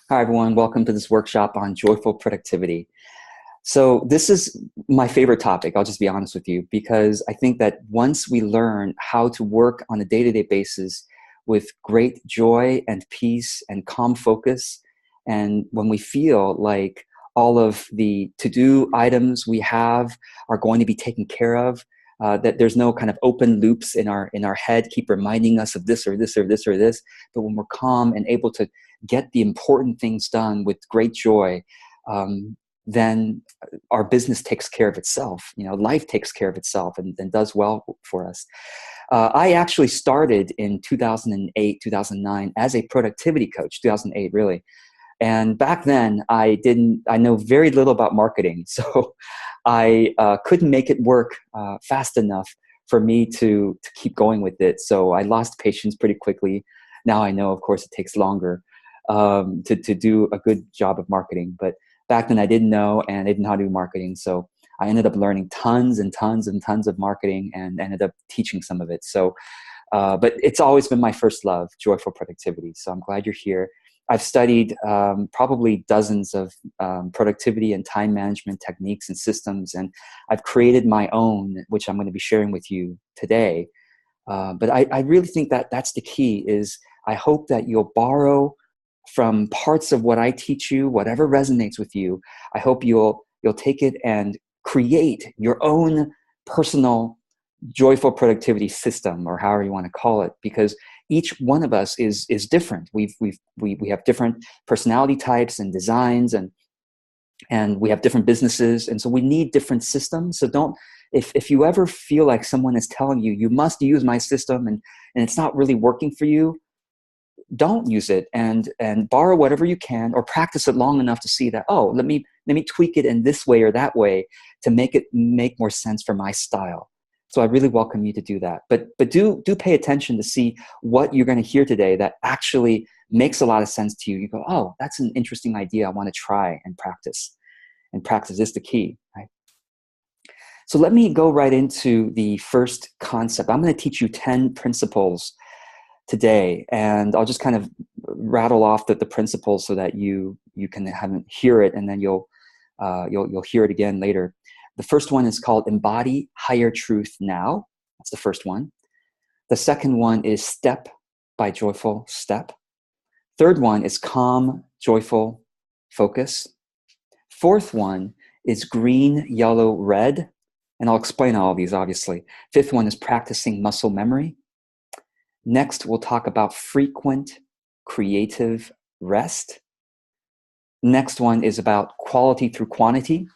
Hi, everyone. Welcome to this workshop on joyful productivity. So this is my favorite topic, I'll just be honest with you, because I think that once we learn how to work on a day-to-day basis with great joy and peace and calm focus, and when we feel like all of the to-do items we have are going to be taken care of, that there's no kind of open loops in our head, keep reminding us of this or this or this or this, but when we're calm and able to get the important things done with great joy, then our business takes care of itself. Life takes care of itself and does well for us. I actually started in 2008, 2009 as a productivity coach, 2008 really. And back then I know very little about marketing. So I couldn't make it work fast enough for me to keep going with it. So I lost patience pretty quickly. Now I know, of course, it takes longer to do a good job of marketing. But back then I didn't know, and I didn't know how to do marketing. So I ended up learning tons and tons and tons of marketing and ended up teaching some of it. So, but it's always been my first love, joyful productivity. So I'm glad you're here. I've studied probably dozens of productivity and time management techniques and systems, and I've created my own, which I'm going to be sharing with you today. But I really think that that's the key is I hope that you'll borrow from parts of what I teach you, whatever resonates with you. I hope you'll take it and create your own personal joyful productivity system, or however you want to call it, because each one of us is different. We have different personality types and designs, and we have different businesses, and so we need different systems. So don't, if you ever feel like someone is telling you you must use my system and it's not really working for you, don't use it, and borrow whatever you can, or practice it long enough to see that, oh, let me tweak it in this way or that way to make it make more sense for my style. So I really welcome you to do that. But do pay attention to see what you're going to hear today that actually makes a lot of sense to you. You go, oh, that's an interesting idea. I want to try and practice. And practice is the key, right? So let me go right into the first concept. I'm going to teach you 10 principles today, and I'll just kind of rattle off the principles so that you can hear it, and then you'll hear it again later. The first one is called Embody Higher Truth Now. That's the first one. The second one is Step by Joyful Step. Third one is Calm, Joyful Focus. Fourth one is Green, Yellow, Red. And I'll explain all of these, obviously. Fifth one is Practicing Muscle Memory. Next, we'll talk about frequent creative rest. Next one is about quality through quantity.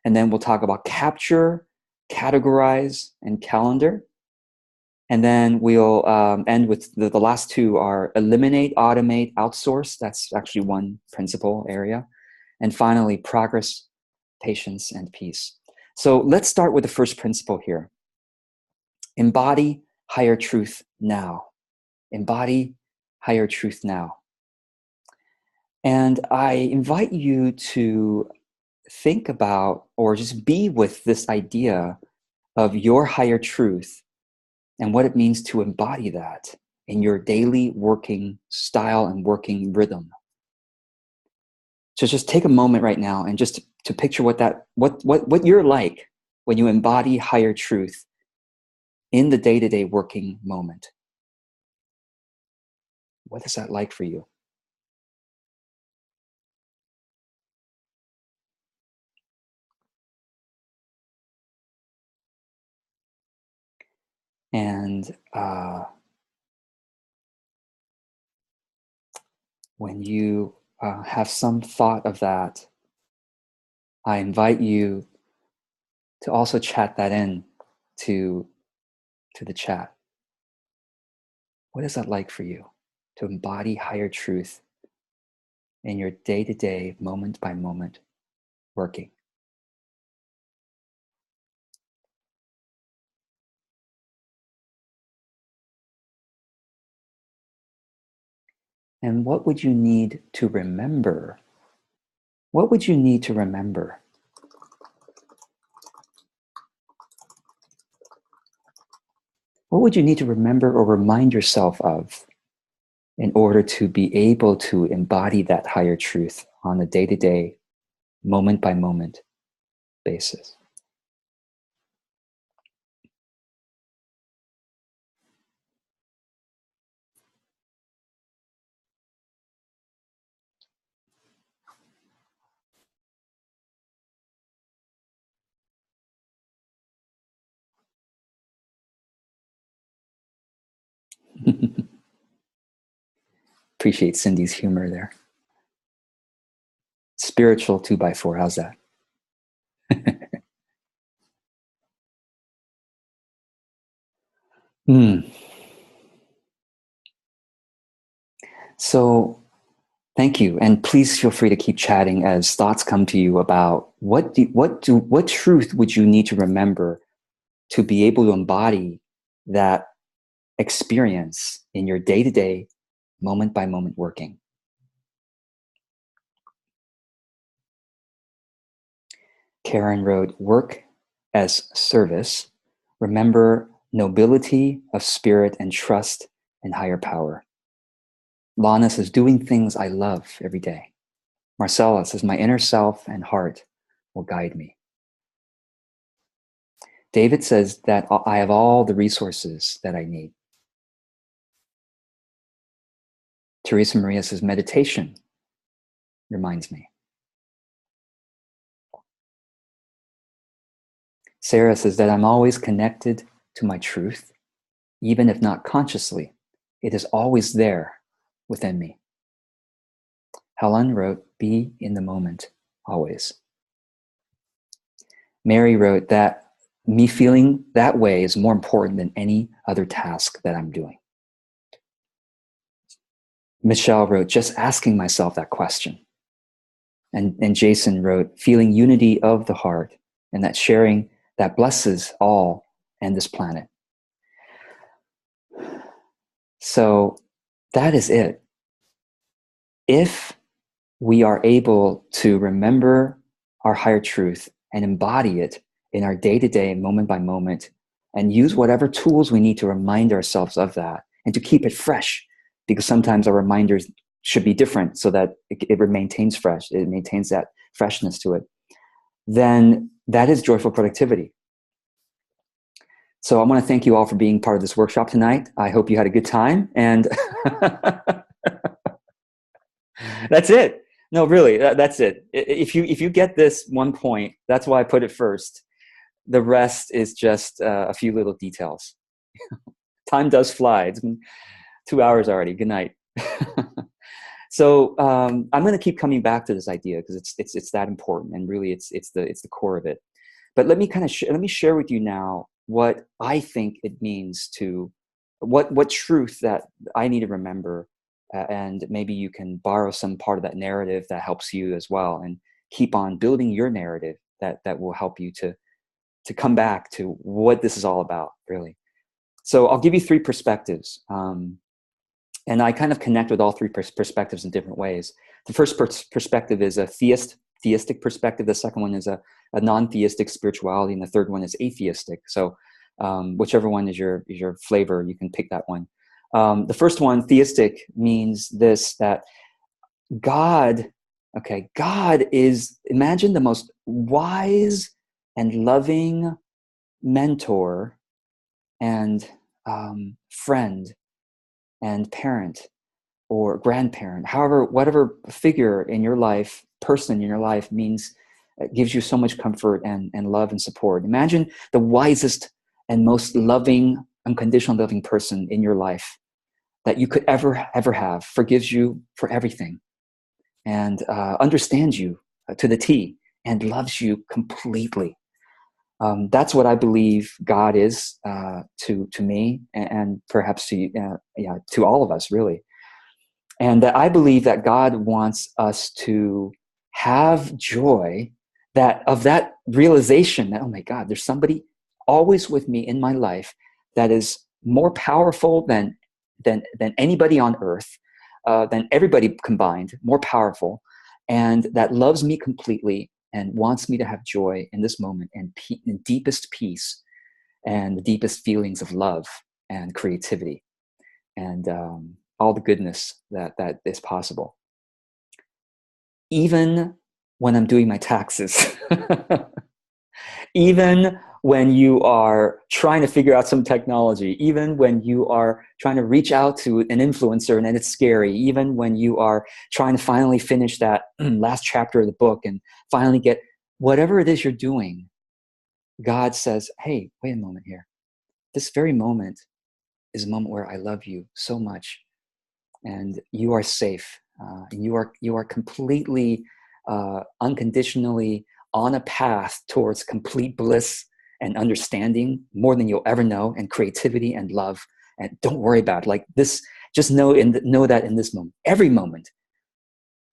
And then we'll talk about capture, categorize, and calendar. And then we'll end with the last two are eliminate, automate, outsource. That's actually one principle area. And finally, progress, patience, and peace. So let's start with the first principle here. Embody higher truth now. Embody higher truth now. And I invite you to think about, or just be with, this idea of your higher truth and what it means to embody that in your daily working style and working rhythm. So just take a moment right now and just to picture what you're like when you embody higher truth in the day-to-day working moment. What is that like for you? And when you have some thought of that, I invite you to also chat that in to the chat. What is that like for you to embody higher truth in your day-to-day, moment by moment working? And what would you need to remember? What would you need to remember? What would you need to remember or remind yourself of in order to be able to embody that higher truth on a day-to-day, moment-by-moment basis. Appreciate Cindy's humor there. Spiritual 2x4, how's that? So thank you, and please feel free to keep chatting as thoughts come to you about what truth would you need to remember to be able to embody that experience in your day-to-day, moment-by-moment working. Karen wrote, work as service. Remember nobility of spirit and trust in higher power. Lana says, doing things I love every day. Marcella says, my inner self and heart will guide me. David says that I have all the resources that I need. Teresa Maria says, meditation reminds me. Sarah says that I'm always connected to my truth, even if not consciously. It is always there within me. Helen wrote, be in the moment, always. Mary wrote that me feeling that way is more important than any other task that I'm doing. Michelle wrote, just asking myself that question. And Jason wrote, feeling unity of the heart and that sharing that blesses all and this planet. So that is it. If we are able to remember our higher truth and embody it in our day-to-day, moment-by-moment, and use whatever tools we need to remind ourselves of that and to keep it fresh, because sometimes our reminders should be different so that it maintains fresh, it maintains that freshness to it, then that is joyful productivity. So I want to thank you all for being part of this workshop tonight. I hope you had a good time, and that's it. No, really, that's it. If you get this one point, that's why I put it first. The rest is just a few little details. Time does fly. It's been 2 hours already. Good night. So I'm going to keep coming back to this idea because it's that important, and really it's the core of it. But let me let me share with you now what I think it means to what truth that I need to remember, and maybe you can borrow some part of that narrative that helps you as well, and keep on building your narrative that will help you to come back to what this is all about, really. So I'll give you 3 perspectives. And I kind of connect with all 3 perspectives in different ways. The first perspective is a theistic perspective. The second one is a non-theistic spirituality. And the third one is atheistic. So whichever one is your flavor, you can pick that one. The first one, theistic, means this, that God is, imagine the most wise and loving mentor and friend and parent or grandparent, however, whatever figure in your life, person in your life means, gives you so much comfort and love and support. Imagine the wisest and most loving, unconditional loving person in your life that you could ever have, forgives you for everything, and understands you to the T, and loves you completely. That's what I believe God is to me, and perhaps to all of us, really. And that I believe that God wants us to have joy of that realization that, oh my God, there's somebody always with me in my life that is more powerful than anybody on earth, than everybody combined, more powerful, and that loves me completely and wants me to have joy in this moment, and deepest peace and the deepest feelings of love and creativity. And all the goodness that is possible. Even when I'm doing my taxes, even when you are trying to figure out some technology, even when you are trying to reach out to an influencer and then it's scary, even when you are trying to finally finish that last chapter of the book and finally get whatever it is you're doing, God says, hey, wait a moment here. This very moment is a moment where I love you so much and you are safe. And you are completely, unconditionally on a path towards complete bliss and understanding, more than you'll ever know, and creativity and love. And don't worry about it. Like this. Just know that in this moment, every moment,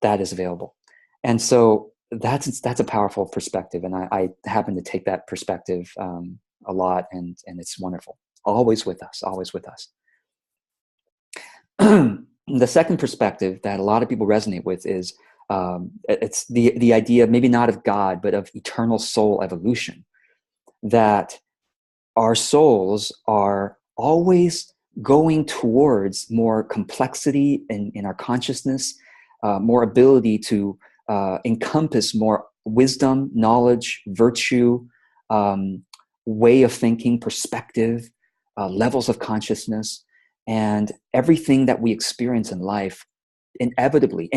that is available. And so that's a powerful perspective. And I happen to take that perspective a lot, and it's wonderful. Always with us. Always with us. The second perspective that a lot of people resonate with is it's the idea, maybe not of God, but of eternal soul evolution, that our souls are always going towards more complexity in our consciousness, more ability to encompass more wisdom, knowledge, virtue, way of thinking, perspective, levels of consciousness. And everything that we experience in life inevitably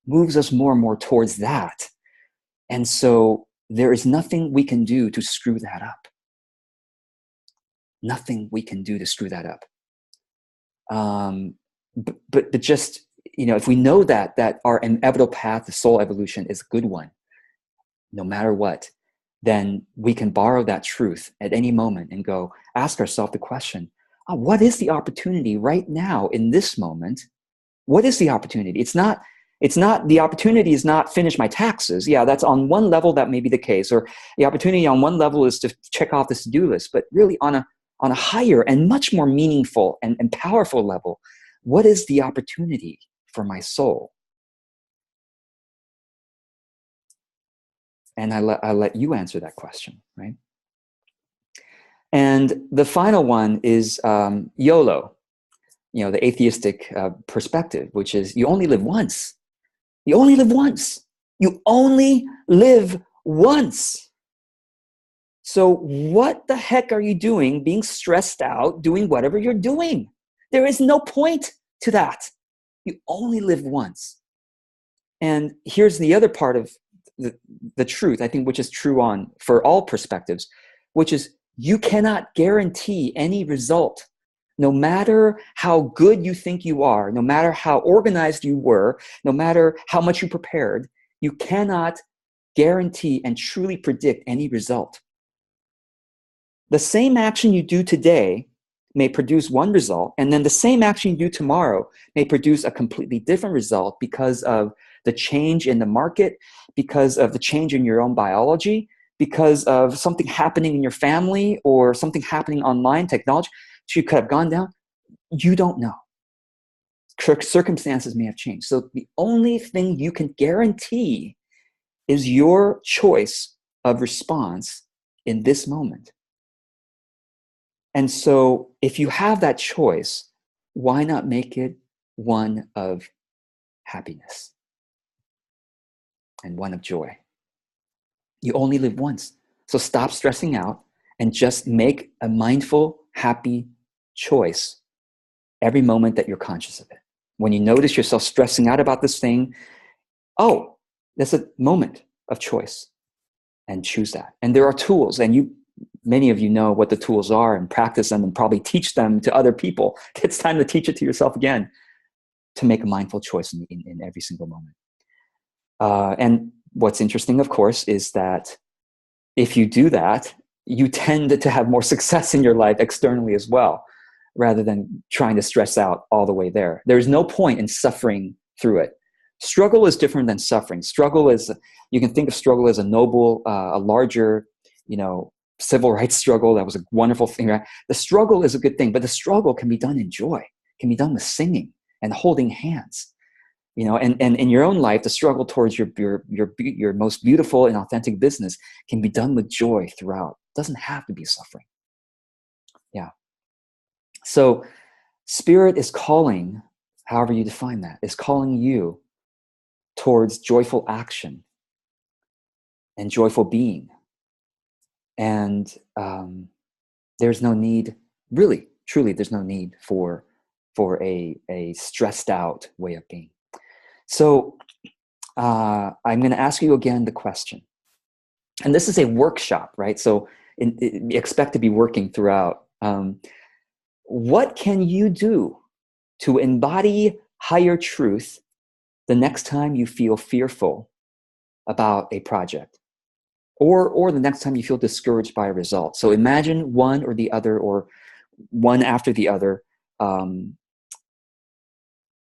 moves us more and more towards that. And so there is nothing we can do to screw that up. Nothing we can do to screw that up. But just, if we know that our inevitable path to soul evolution is a good one, no matter what, then we can borrow that truth at any moment and go ask ourselves the question, what is the opportunity right now in this moment? What is the opportunity? It's not the opportunity is not finish my taxes. Yeah, that's on one level, that may be the case. Or the opportunity on one level is to check off this to-do list, but really on a higher and much more meaningful and powerful level, what is the opportunity for my soul? And I let you answer that question, right? And the final one is YOLO, the atheistic perspective, which is you only live once. You only live once. You only live once. So what the heck are you doing being stressed out, doing whatever you're doing? There is no point to that. You only live once. And here's the other part of the truth, I think, which is true for all perspectives, which is you cannot guarantee any result. No matter how good you think you are, no matter how organized you were, no matter how much you prepared, you cannot guarantee and truly predict any result. The same action you do today may produce one result, and then the same action you do tomorrow may produce a completely different result because of the change in the market, because of the change in your own biology, because of something happening in your family or something happening online, technology. You could have gone down. You don't know. Circumstances may have changed. So the only thing you can guarantee is your choice of response in this moment. And so if you have that choice, why not make it one of happiness and one of joy? You only live once. So stop stressing out and just make a mindful, happy choice every moment that you're conscious of it. When you notice yourself stressing out about this thing, that's a moment of choice, and choose that. And there are tools, and many of you know what the tools are and practice them and probably teach them to other people. It's time to teach it to yourself again, to make a mindful choice in every single moment. And what's interesting, of course, is that if you do that, you tend to have more success in your life externally as well, rather than trying to stress out all the way there. There's no point in suffering through it. Struggle is different than suffering. You can think of struggle as a noble, a larger, civil rights struggle. That was a wonderful thing, right? The struggle is a good thing, but the struggle can be done in joy, can be done with singing and holding hands. And in your own life, the struggle towards your most beautiful and authentic business can be done with joy throughout. It doesn't have to be suffering. Yeah. So Spirit is calling, however you define that, is calling you towards joyful action and joyful being. And there's no need, really, truly, there's no need for a stressed out way of being. So I'm going to ask you again the question. And this is a workshop, right? So expect to be working throughout. What can you do to embody higher truth the next time you feel fearful about a project, or the next time you feel discouraged by a result? So imagine one or the other, or one after the other.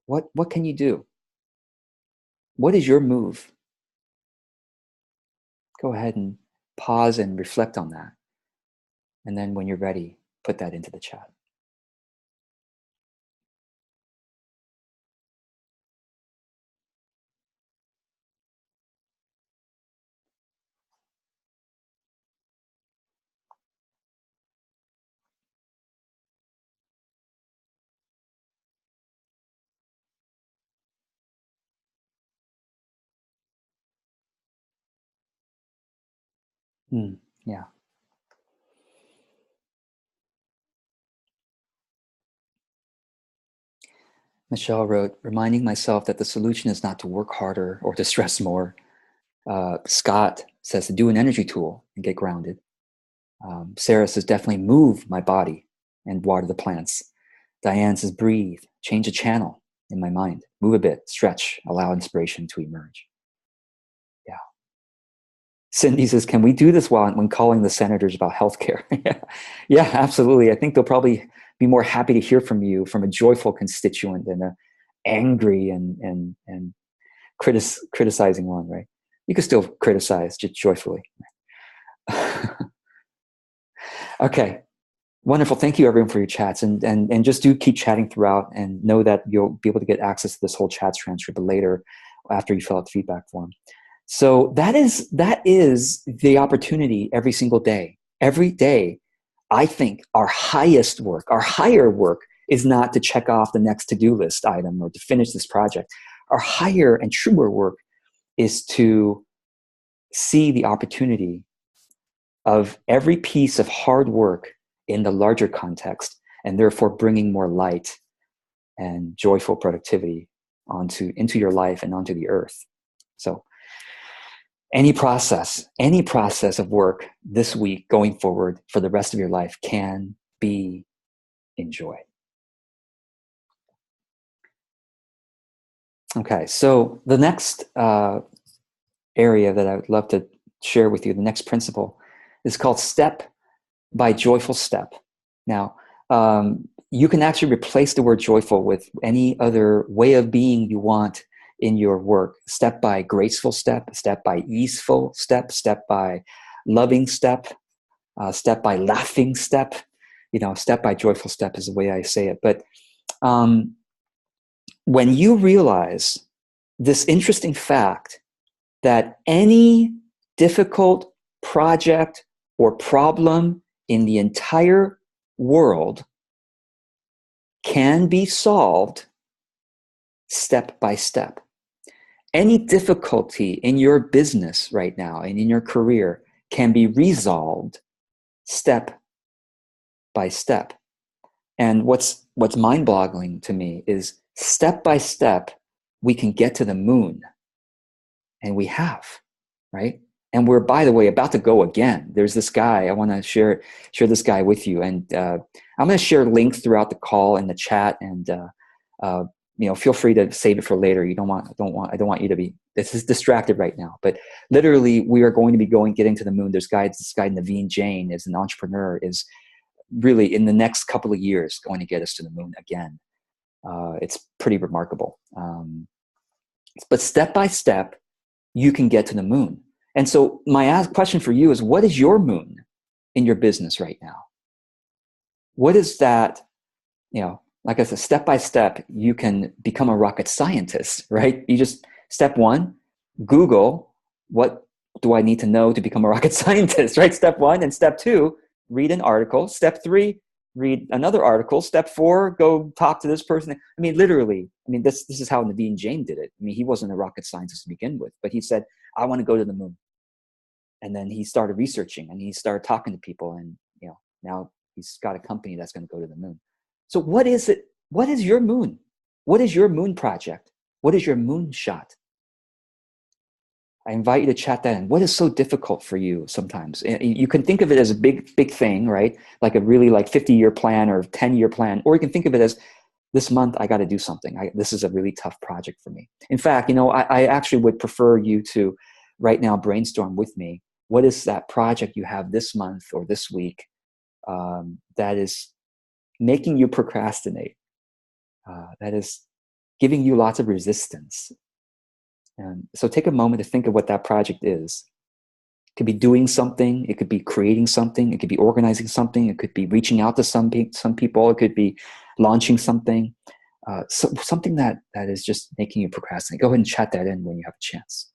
What can you do? What is your move? Go ahead and pause and reflect on that. And then when you're ready, put that into the chat. Yeah. Michelle wrote, reminding myself that the solution is not to work harder or to stress more. Scott says to do an energy tool and get grounded. Sarah says definitely move my body and water the plants. Diane says breathe, change the channel in my mind, move a bit, stretch, allow inspiration to emerge. Yeah. Cindy says, can we do this when calling the senators about healthcare? Yeah, absolutely. I think they'll probably be more happy to hear from you from a joyful constituent than a angry and criticizing one, right? You can still criticize just joyfully. Okay, wonderful. Thank you, everyone, for your chats, and just do keep chatting throughout, and know that you'll be able to get access to this whole chat transcript later after you fill out the feedback form. So that is the opportunity every single day. Every day, I think our highest work, our higher work, is not to check off the next to-do list item or to finish this project. Our higher and truer work is to see the opportunity of every piece of hard work in the larger context, and therefore bringing more light and joyful productivity into your life and onto the earth. So any process of work this week going forward for the rest of your life can be enjoyed. Okay, so the next area that I would love to share with you, the next principle, is called step by joyful step. Now, you can actually replace the word joyful with any other way of being you want in your work. Step by graceful step, step by easeful step, step by loving step, step by laughing step. Step by joyful step is the way I say it. But when you realize this interesting fact that any difficult project or problem in the entire world can be solved step by step. Any difficulty in your business right now and in your career can be resolved step by step. And what's mind-boggling to me is step by step, we can get to the moon. And we have, right? And we're, by the way, about to go again. There's this guy, I want to share this guy with you. And I'm going to share links throughout the call and the chat. And feel free to save it for later. I don't want you to be, this is distracted right now. But literally, we are going to be getting to the moon. This guy, Naveen Jain, is an entrepreneur, is really in the next couple of years going to get us to the moon again. It's pretty remarkable. But step by step, you can get to the moon. And so my question for you is, what is your moon in your business right now? What is that, like I said, step by step, you can become a rocket scientist, right? You just, step one, Google, what do I need to know to become a rocket scientist, right? Step one. And step two, read an article. Step three, read another article. Step 4, go talk to this person. I mean, literally, I mean, this is how Naveen Jain did it. I mean, he wasn't a rocket scientist to begin with, but he said, I want to go to the moon. And then he started researching and he started talking to people, and now he's got a company that's going to go to the moon. So what is it? What is your moon? What is your moon project? What is your moon shot? I invite you to chat that in. What is so difficult for you sometimes? You can think of it as a big thing, right? Like a really 50-year plan or 10-year plan, or you can think of it as, this month I got to do something. This is a really tough project for me. In fact, I actually would prefer you to right now brainstorm with me. What is that project you have this month or this week that is making you procrastinate? That is giving you lots of resistance. And so take a moment to think of what that project is. It could be doing something. It could be creating something. It could be organizing something. It could be reaching out to some people. It could be launching something. Something that is just making you procrastinate. Go ahead and chat that in when you have a chance.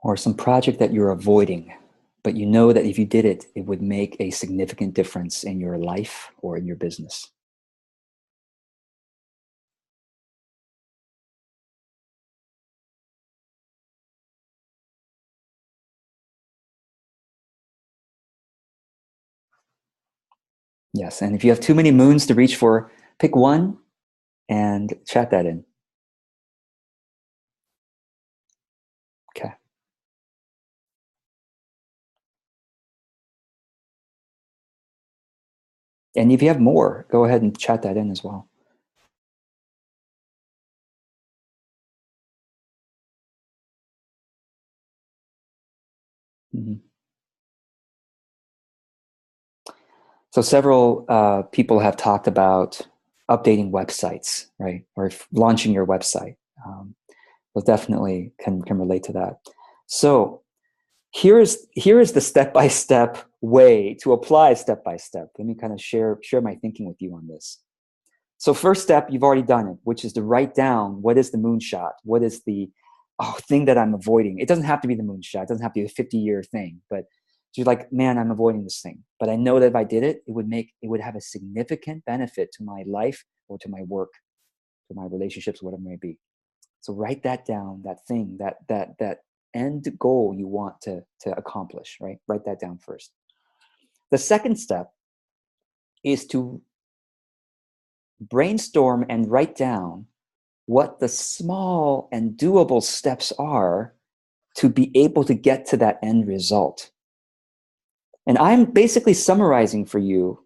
Or some project that you're avoiding, but you know that if you did it, it would make a significant difference in your life or in your business. Yes, and if you have too many moons to reach for, pick one and chat that in. Okay. And if you have more, go ahead and chat that in as well. Mm-hmm. So several people have talked about updating websites, right? Or launching your website. We'll definitely can relate to that. So here is the step-by-step way to apply step-by-step. Let me kind of share my thinking with you on this. So first step, you've already done it, which is to write down what is the moonshot, what is the thing that I'm avoiding. It doesn't have to be the moonshot. It doesn't have to be a 50-year thing, but you're like, man, I'm avoiding this thing. But I know that if I did it, it would have a significant benefit to my life or to my work, to my relationships, whatever it may be. So write that down, that thing, that end goal you want to accomplish, right? Write that down first. The second step is to brainstorm and write down what the small and doable steps are to be able to get to that end result. And I'm basically summarizing for you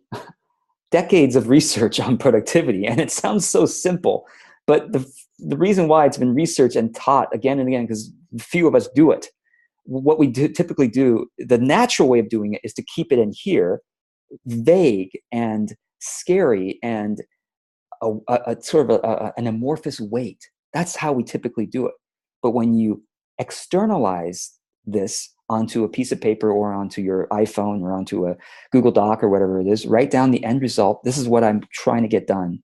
decades of research on productivity, and it sounds so simple, but the reason why it's been researched and taught again and again, because few of us do it. What we typically do, the natural way of doing it is to keep it in here, vague and scary and a sort of an amorphous weight. That's how we typically do it. But when you externalize this onto a piece of paper or onto your iPhone or onto a Google Doc or whatever it is, write down the end result. This is what I'm trying to get done.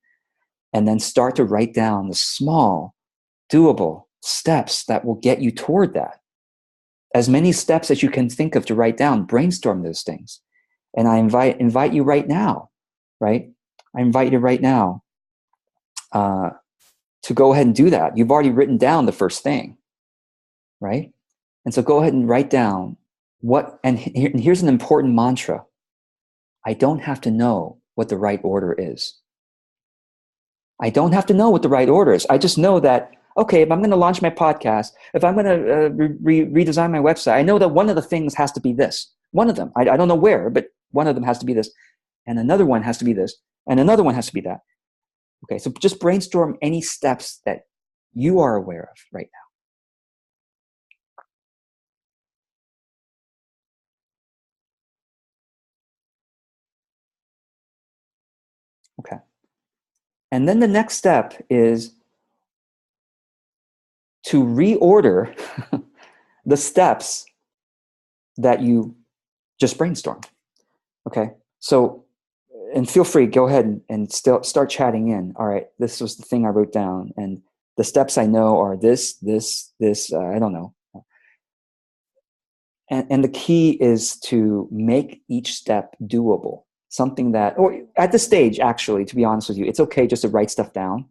And then start to write down the small, doable steps that will get you toward that. As many steps as you can think of to write down, brainstorm those things. And I invite you right now, right? I invite you right now to go ahead and do that. You've already written down the first thing, right? And so go ahead and write down and here's an important mantra. I don't have to know what the right order is. I don't have to know what the right order is. I just know that, okay, if I'm going to launch my podcast, if I'm going to redesign my website, I know that one of the things has to be this. One of them. I don't know where, but one of them has to be this. And another one has to be this. And another one has to be that. Okay, so just brainstorm any steps that you are aware of right now. And then the next step is to reorder the steps that you just brainstormed. Okay. So, and feel free, go ahead and still start chatting in. All right, this was the thing I wrote down, and the steps I know are this, I don't know. And the key is to make each step doable. Something that, or at this stage, actually, to be honest with you, it's okay just to write stuff down.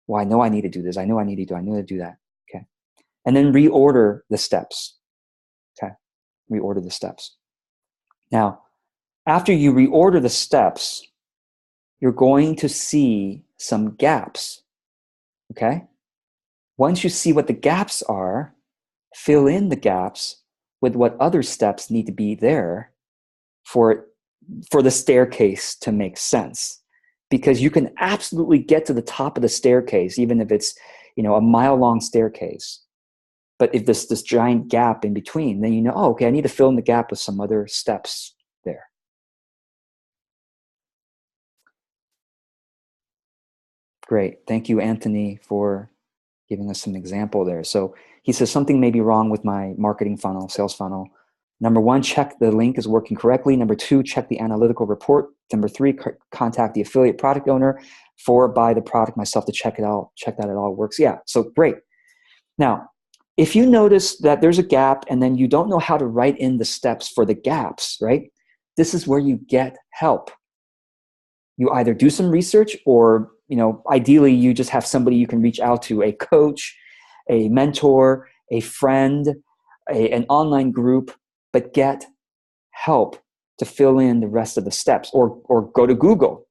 Well, I know I need to do this. I know I need to do that. Okay. And then reorder the steps. Okay. Reorder the steps. Now, after you reorder the steps, you're going to see some gaps. Okay. Once you see what the gaps are, fill in the gaps with what other steps need to be there for the staircase to make sense. Because you can absolutely get to the top of the staircase, even if it's, a mile-long staircase. But if there's this giant gap in between, then you know, oh, okay, I need to fill in the gap with some other steps there. Great. Thank you, Anthony, for giving us some example there. So he says something may be wrong with my marketing funnel, sales funnel. Number 1, check the link is working correctly. Number 2, check the analytical report. Number 3, contact the affiliate product owner. 4, buy the product myself to check it out, check that it all works. Yeah, so great. Now, if you notice that there's a gap and then you don't know how to write in the steps for the gaps, right? This is where you get help. You either do some research or, ideally you just have somebody you can reach out to, a coach, a mentor, a friend, an online group, but get help to fill in the rest of the steps, or go to Google,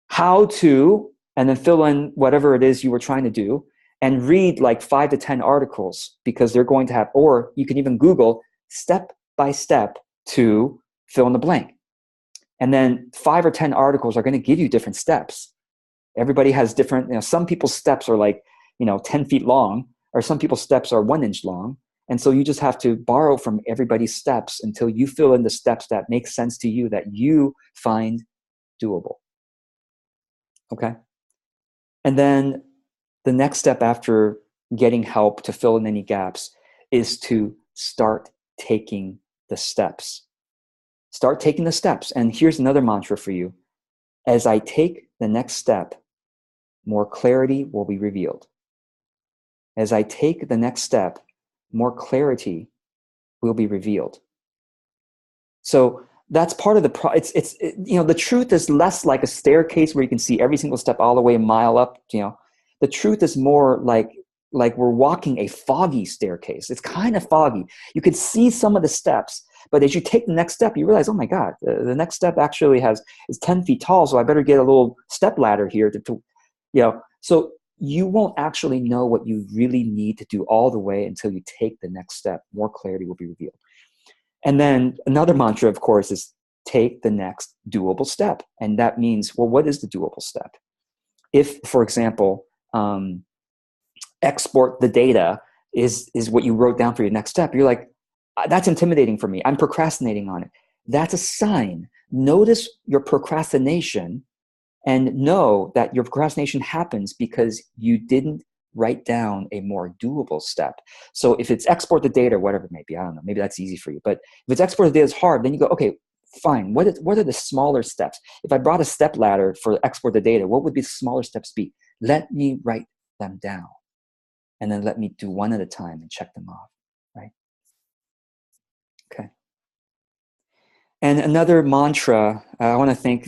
how to, and then fill in whatever it is you were trying to do, and read like 5 to 10 articles, because they're going to have, or you can even Google step by step to fill in the blank. And then 5 or 10 articles are going to give you different steps. Everybody has different, some people's steps are like, 10 feet long, or some people's steps are 1 inch long. And so you just have to borrow from everybody's steps until you fill in the steps that make sense to you, that you find doable. Okay. And then the next step after getting help to fill in any gaps is to start taking the steps. Start taking the steps. And here's another mantra for you. As I take the next step, more clarity will be revealed. As I take the next step, more clarity will be revealed. So that's part of the the truth is less like a staircase where you can see every single step all the way a mile up. The truth is more like we're walking a foggy staircase. It's kind of foggy. You can see some of the steps, but as you take the next step, you realize, oh my God, the next step actually is 10 feet tall. So I better get a little step ladder here so you won't actually know what you really need to do all the way until you take the next step. More clarity will be revealed. And then another mantra, of course, is take the next doable step. And that means, well, what is the doable step? If, for example, export the data is what you wrote down for your next step, you're like, that's intimidating for me. I'm procrastinating on it. That's a sign. Notice your procrastination and know that your procrastination happens because you didn't write down a more doable step. So if it's export the data, whatever it may be, I don't know, maybe that's easy for you. But if it's export the data is hard, then you go, okay, fine. What are the smaller steps? If I brought a step ladder for export the data, what would the smaller steps be? Let me write them down. And then let me do one at a time and check them off, right? Okay. And another mantra, I want to thank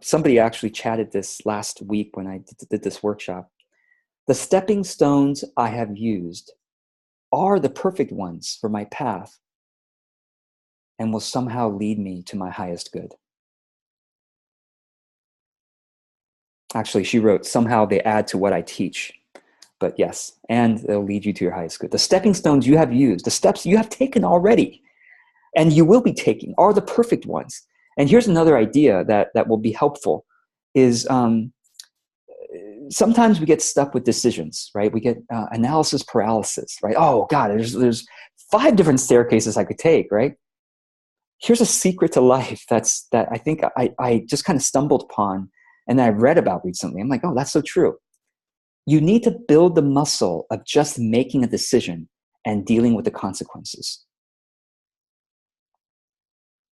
somebody actually chatted this last week when I did this workshop. The stepping stones I have used are the perfect ones for my path and will somehow lead me to my highest good. Actually, she wrote, somehow they add to what I teach. But yes, and they'll lead you to your highest good. The stepping stones you have used, the steps you have taken already, and you will be taking, are the perfect ones. And here's another idea that will be helpful is sometimes we get stuck with decisions, right? We get analysis paralysis, right? Oh God, there's 5 different staircases I could take, right? Here's a secret to life that I think I just kind of stumbled upon and then I read about recently. I'm like, oh, that's so true. You need to build the muscle of just making a decision and dealing with the consequences.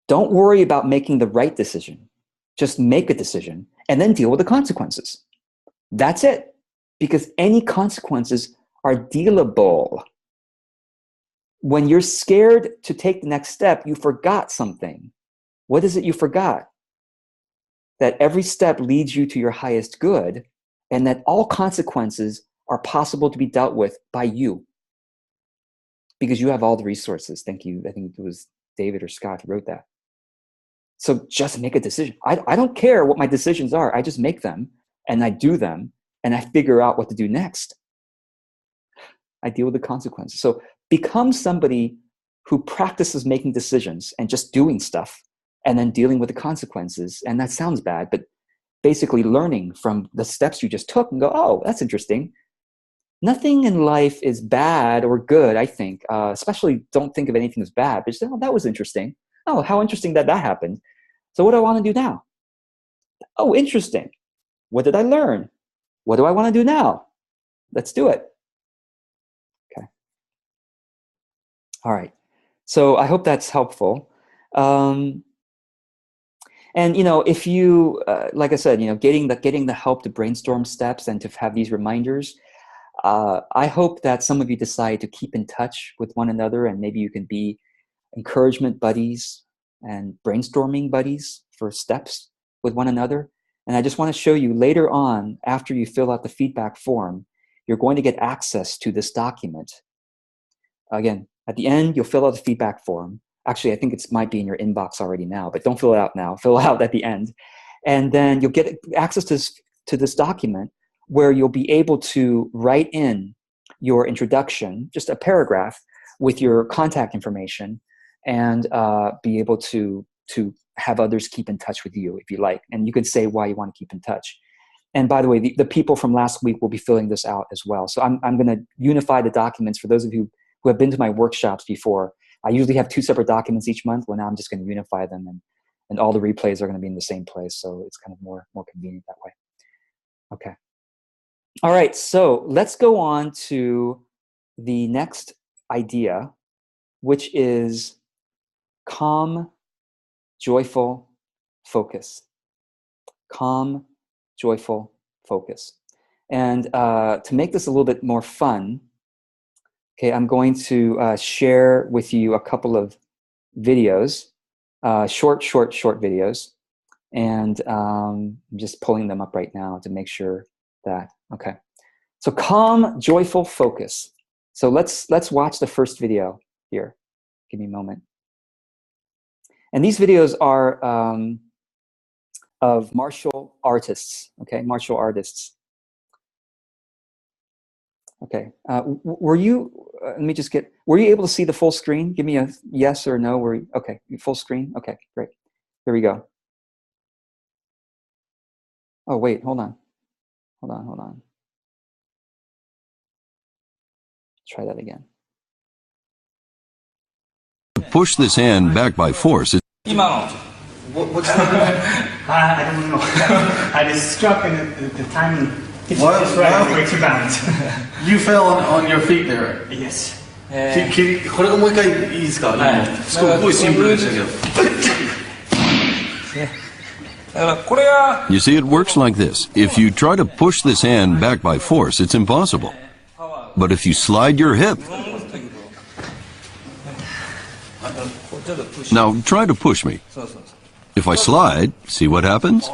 Don't worry about making the right decision. Just make a decision and then deal with the consequences. That's it. Because any consequences are dealable. When you're scared to take the next step, you forgot something. What is it you forgot? That every step leads you to your highest good, and that all consequences are possible to be dealt with by you. Because you have all the resources. Thank you. I think it was David or Scott who wrote that. So just make a decision. I don't care what my decisions are. I just make them, and I do them, and I figure out what to do next. I deal with the consequences. So become somebody who practices making decisions and just doing stuff and then dealing with the consequences. And that sounds bad, but basically learning from the steps you just took and go, oh, that's interesting. Nothing in life is bad or good, I think. Especially don't think of anything as bad, but just, oh, that was interesting. Oh, how interesting that happened. So what do I want to do now? Oh, interesting. What did I learn? What do I want to do now? Let's do it. Okay. All right. So I hope that's helpful. And if you, like I said, getting the help to brainstorm steps and to have these reminders. I hope that some of you decide to keep in touch with one another, and maybe you can be encouragement buddies and brainstorming buddies for steps with one another. And I just want to show you later on, after you fill out the feedback form, you're going to get access to this document. Again, at the end, you'll fill out the feedback form. Actually, I think it might be in your inbox already now, but don't fill it out now. Fill it out at the end. And then you'll get access to this document where you'll be able to write in your introduction, just a paragraph with your contact information, and be able to have others keep in touch with you if you like. And you can say why you want to keep in touch. And by the way, the people from last week will be filling this out as well. So I'm going to unify the documents for those of you who have been to my workshops before. I usually have 2 separate documents each month. Well, now I'm just going to unify them, and all the replays are going to be in the same place. So it's kind of more convenient that way. Okay. All right. So let's go on to the next idea, which is calm, joyful focus. Calm, joyful focus. And to make this a little bit more fun, okay, I'm going to share with you a couple of videos, short videos. And I'm just pulling them up right now to make sure that, okay. So calm, joyful focus. So let's watch the first video here. Give me a moment. And these videos are of martial artists, okay, martial artists. Okay, were you, let me just were you able to see the full screen? Give me a yes or no. Okay, full screen? Okay, great. Here we go. Oh, wait, hold on. Try that again. Push this hand back by force. What's I don't know. I just struck and the timing it's just right way to balance. You fell on your feet there. Yes. これがもう一回いいですか？すごいシンプルでしたけど。You see, it works like this. If you try to push this hand back by force, it's impossible. But if you slide your hip... Now, try to push me. If I slide, see what happens?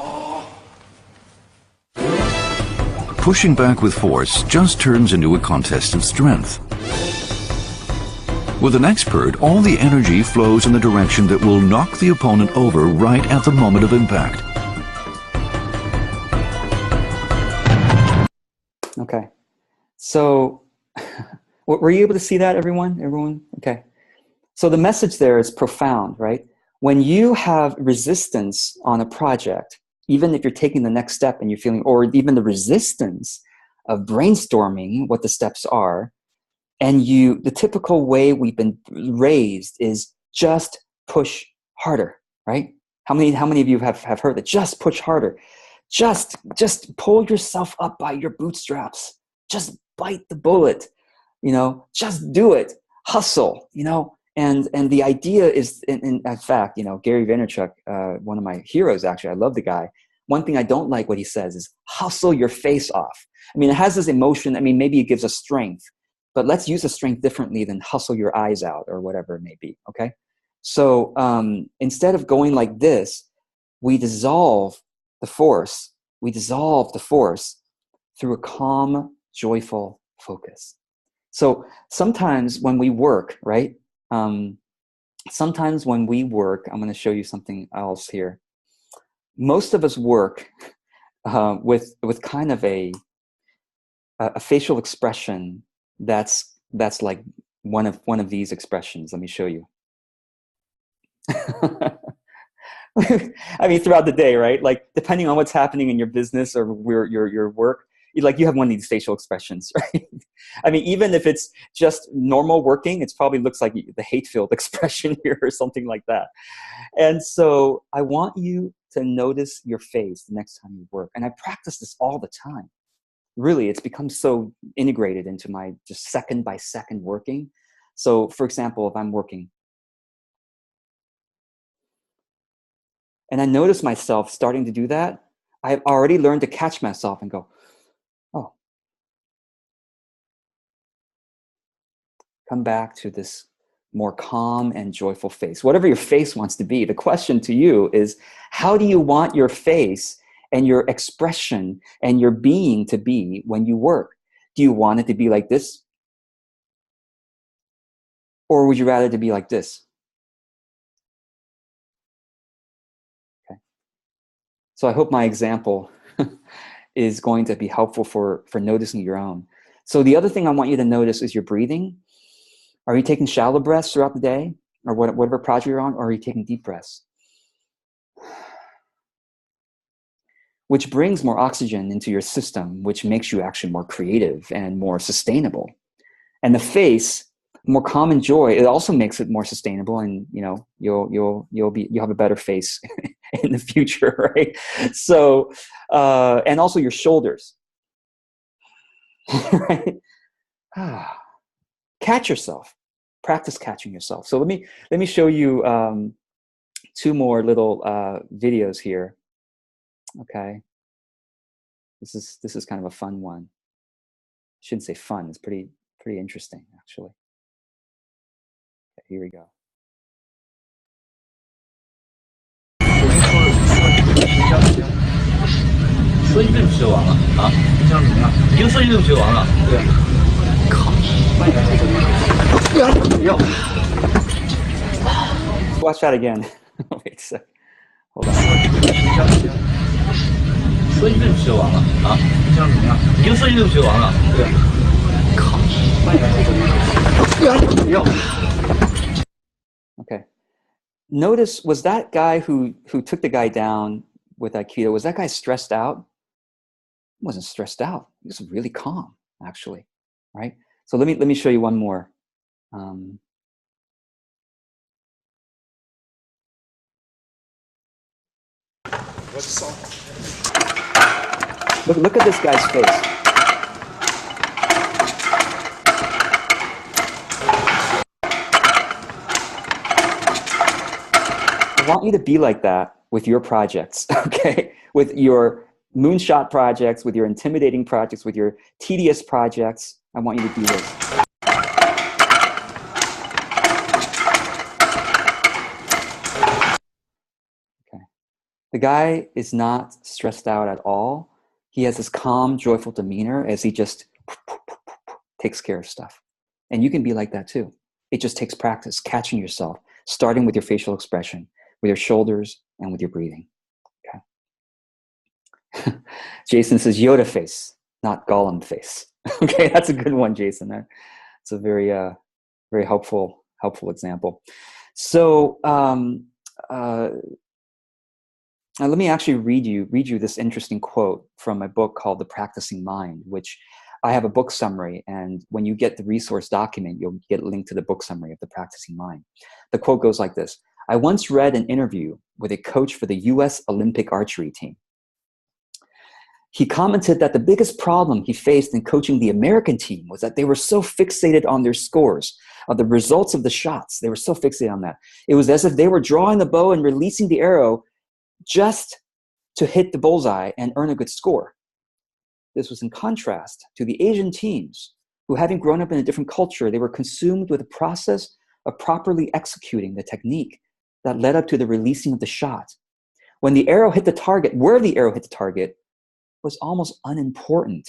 Pushing back with force just turns into a contest of strength. With an expert, all the energy flows in the direction that will knock the opponent over right at the moment of impact. Okay. So, were you able to see that, everyone? Everyone? Okay. So the message there is profound, right? When you have resistance on a project, even if you're taking the next step and you're feeling, or even the resistance of brainstorming what the steps are, and the typical way we've been raised is just push harder, right? How many of you have heard that? Just push harder. Just pull yourself up by your bootstraps. Just bite the bullet, you know, just do it, hustle, you know. And the idea is, in fact, you know, Gary Vaynerchuk, one of my heroes, actually, I love the guy. One thing I don't like what he says is hustle your face off. I mean, it has this emotion. I mean, maybe it gives us strength, but let's use the strength differently than hustle your eyes out or whatever it may be, okay? So instead of going like this, we dissolve the force. We dissolve the force through a calm, joyful focus. So sometimes when we work, right? Sometimes when we work, I'm going to show you something else here. Most of us work with kind of a facial expression that's like one of these expressions. Let me show you. I mean, throughout the day, right? Like, depending on what's happening in your business or your work, you have one of these facial expressions, right? I mean, even if it's just normal working, it probably looks like the hate-filled expression here or something like that. And so I want you to notice your face the next time you work. And I practice this all the time. Really, it's become so integrated into my just second by second working. So for example, if I'm working, and I notice myself starting to do that, I've already learned to catch myself and go, oh, come back to this more calm and joyful face. Whatever your face wants to be, the question to you is, how do you want your face and your expression and your being to be when you work? Do you want it to be like this? Or would you rather it to be like this? Okay. So I hope my example is going to be helpful for noticing your own. So the other thing I want you to notice is your breathing. Are you taking shallow breaths throughout the day, or whatever project you're on, or are you taking deep breaths? Which brings more oxygen into your system, which makes you actually more creative and more sustainable. And the face, more calm and joy, it also makes it more sustainable, and you know, you'll have a better face in the future, right? So, and also your shoulders, right? Catch yourself. Practice catching yourself. So let me show you two more little videos here. Okay, this is kind of a fun one. I shouldn't say fun. It's pretty interesting, actually. Okay, here we go. 说一遍不就完了啊？你想怎么样？你就说一遍不就完了？对。靠！要。 Watch that again. Wait a sec. Hold on. 说一遍不就完了啊？你想怎么样？你就说一遍不就完了？对。靠！要。 Okay. Notice, was that guy who took the guy down with Aikido, was that guy stressed out? He wasn't stressed out. He was really calm, actually, right? So let me show you one more. Look at this guy's face. I want you to be like that with your projects, okay? With your moonshot projects, with your intimidating projects, with your tedious projects. I want you to do this. Okay. The guy is not stressed out at all. He has this calm, joyful demeanor as he just takes care of stuff. And you can be like that too. It just takes practice, catching yourself, starting with your facial expression, with your shoulders, and with your breathing. Okay. Jason says Yoda face, not Gollum face. Okay, that's a good one, Jason. It's a very helpful example. So now let me actually read you this interesting quote from a book called The Practicing Mind, which I have a book summary, and when you get the resource document, you'll get a link to the book summary of The Practicing Mind. The quote goes like this: I once read an interview with a coach for the US Olympic archery team. he commented that the biggest problem he faced in coaching the American team was that they were so fixated on their scores, of the results of the shots. They were so fixated on that. It was as if they were drawing the bow and releasing the arrow just to hit the bullseye and earn a good score. This was in contrast to the Asian teams who, having grown up in a different culture, they were consumed with the process of properly executing the technique that led up to the releasing of the shot. When the arrow hit the target, where the arrow hit the target was almost unimportant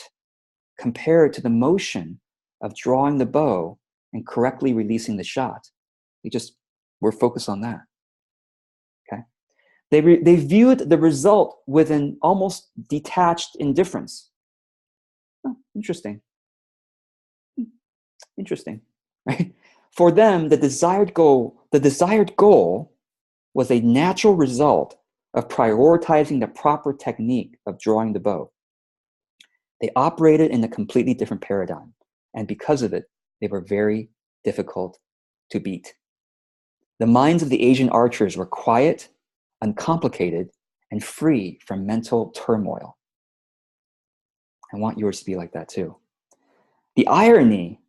compared to the motion of drawing the bow and correctly releasing the shot. They just were focused on that. Okay. They viewed the result with an almost detached indifference. Oh, interesting. Interesting, right? For them, the desired goal was a natural result of prioritizing the proper technique of drawing the bow. They operated in a completely different paradigm, and because of it, they were very difficult to beat. The minds of the Asian archers were quiet, uncomplicated, and free from mental turmoil. I want yours to be like that too. The irony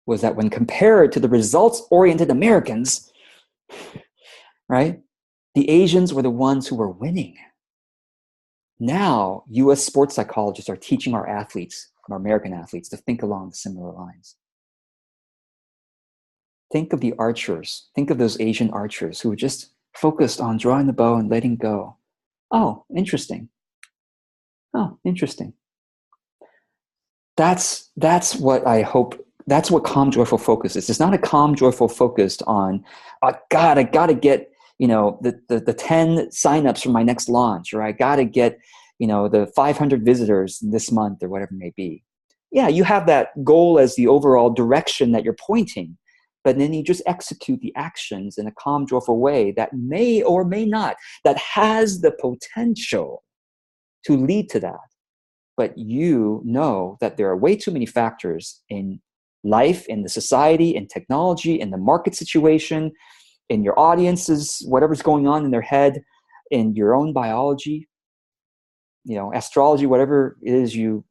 was that when compared to the results-oriented Americans, right, the Asians were the ones who were winning. Now, US sports psychologists are teaching our athletes, our American athletes, to think along similar lines. Think of the archers. Think of those Asian archers who were just focused on drawing the bow and letting go. Oh, interesting. Oh, interesting. That's what I hope. That's what calm, joyful focus is. It's not a calm, joyful focus on, oh God, I got to get, the 10 signups for my next launch, or I got to get, the 500 visitors this month, or whatever it may be. Yeah, you have that goal as the overall direction that you're pointing, but then you just execute the actions in a calm, joyful way that may or may not, that has the potential to lead to that. But you know that there are way too many factors in life, in the society, in technology, in the market situation, in your audiences, whatever's going on in their head, in your own biology, astrology, whatever it is you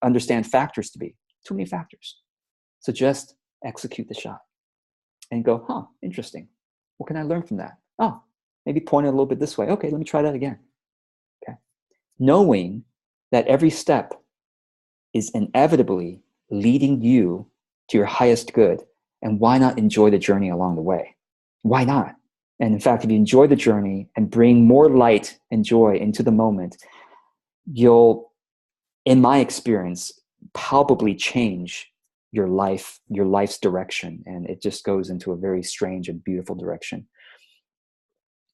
understand factors to be. Too many factors. So just execute the shot and go, huh, interesting. What can I learn from that? Oh, maybe point it a little bit this way. Okay, let me try that again. Okay. Knowing that every step is inevitably leading you to your highest good, and why not enjoy the journey along the way? Why not? And in fact, if you enjoy the journey and bring more light and joy into the moment, you'll, in my experience, palpably change your life's direction, and it just goes into a very strange and beautiful direction.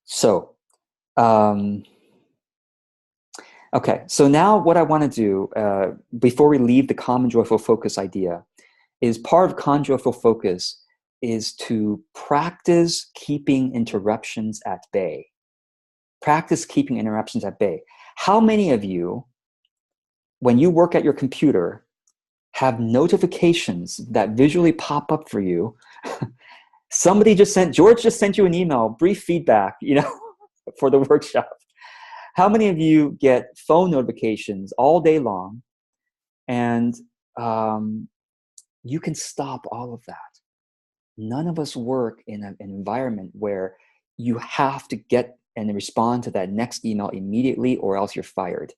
So, okay, so now what I want to do, before we leave the calm and joyful focus idea, is part of calm joyful focus is to practice keeping interruptions at bay. Practice keeping interruptions at bay. How many of you, when you work at your computer, have notifications that visually pop up for you? George just sent you an email, brief feedback, for the workshop. How many of you get phone notifications all day long, and you can stop all of that? None of us work in an environment where you have to get and respond to that next email immediately, or else you're fired.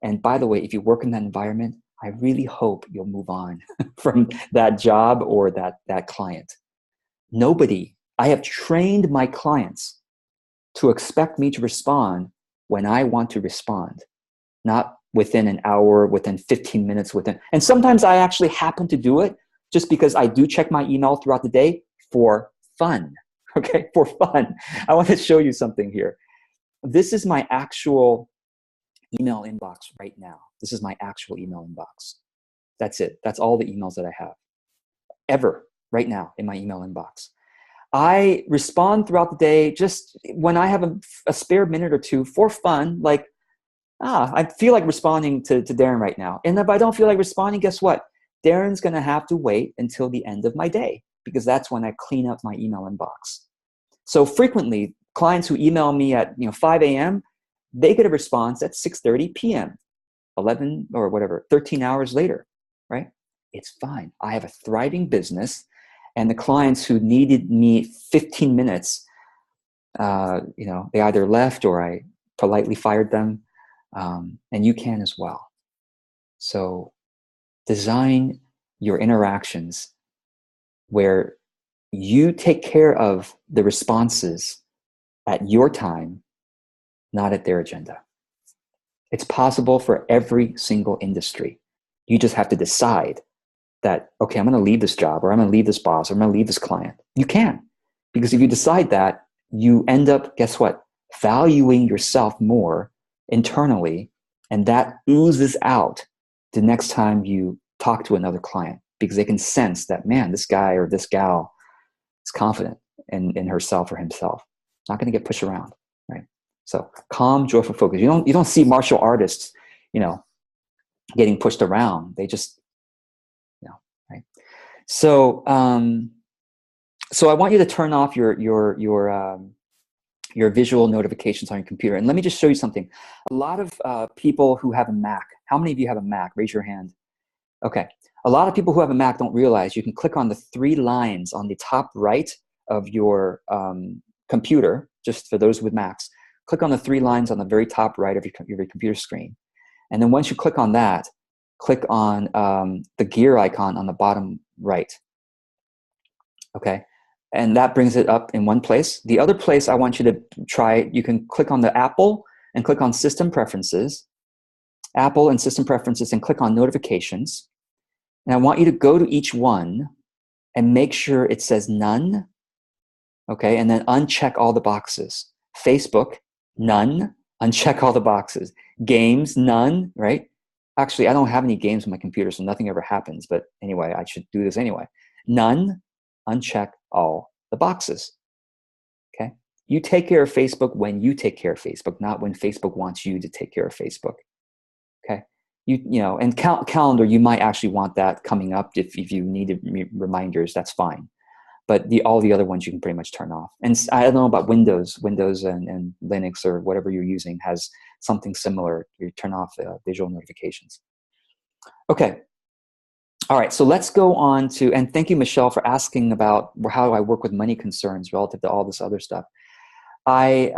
And by the way, if you work in that environment, I really hope you'll move on from that job or that client. I have trained my clients to expect me to respond when I want to respond, not within an hour, within 15 minutes, and sometimes I actually happen to do it just because I do check my email throughout the day for fun, okay, for fun. I want to show you something here. This is my actual email inbox right now. This is my actual email inbox. That's it. That's all the emails that I have ever right now in my email inbox. I respond throughout the day just when I have a spare minute or two for fun, like, I feel like responding to Darren right now. And if I don't feel like responding, guess what? Darren's going to have to wait until the end of my day, because that's when I clean up my email inbox. So frequently, clients who email me at 5 a.m., they get a response at 6:30 p.m. 11 or whatever, 13 hours later, right? It's fine. I have a thriving business, and the clients who needed me 15 minutes, they either left or I politely fired them, and you can as well. So design your interactions where you take care of the responses at your time, not at their agenda. It's possible for every single industry. You just have to decide that, okay, I'm going to leave this job, or I'm going to leave this boss, or I'm going to leave this client. You can. Because if you decide that, you end up, guess what? Valuing yourself more internally, and that oozes out the next time you talk to another client, because they can sense that, man, this guy or this gal is confident in herself or himself. Not going to get pushed around, right? So calm, joyful focus. You don't see martial artists, getting pushed around. They just, right? So, so I want you to turn off your visual notifications on your computer. And let me just show you something. A lot of people who have a Mac, how many of you have a Mac? Raise your hand. Okay. A lot of people who have a Mac don't realize you can click on the 3 lines on the top right of your computer, just for those with Macs. Click on the 3 lines on the very top right of your computer screen. And then once you click on that, click on the gear icon on the bottom right. Okay. And that brings it up in one place. The other place I want you to try, you can click on the Apple and click on System Preferences. Apple and System Preferences, and click on Notifications. And I want you to go to each one and make sure it says none. Okay, and then uncheck all the boxes. Facebook, none. Uncheck all the boxes. Games, none, right? Actually, I don't have any games on my computer, so nothing ever happens. But anyway, I should do this anyway. None. Uncheck all the boxes. Okay? You take care of Facebook when you take care of Facebook, not when Facebook wants you to take care of Facebook. Okay? And calendar, you might actually want that coming up if you need reminders, that's fine. But all the other ones you can pretty much turn off. And I don't know about Windows and Linux or whatever you're using has something similar. You turn off visual notifications. Okay. All right, so let's go on to, and thank you, Michelle, for asking about how do I work with money concerns relative to all this other stuff. I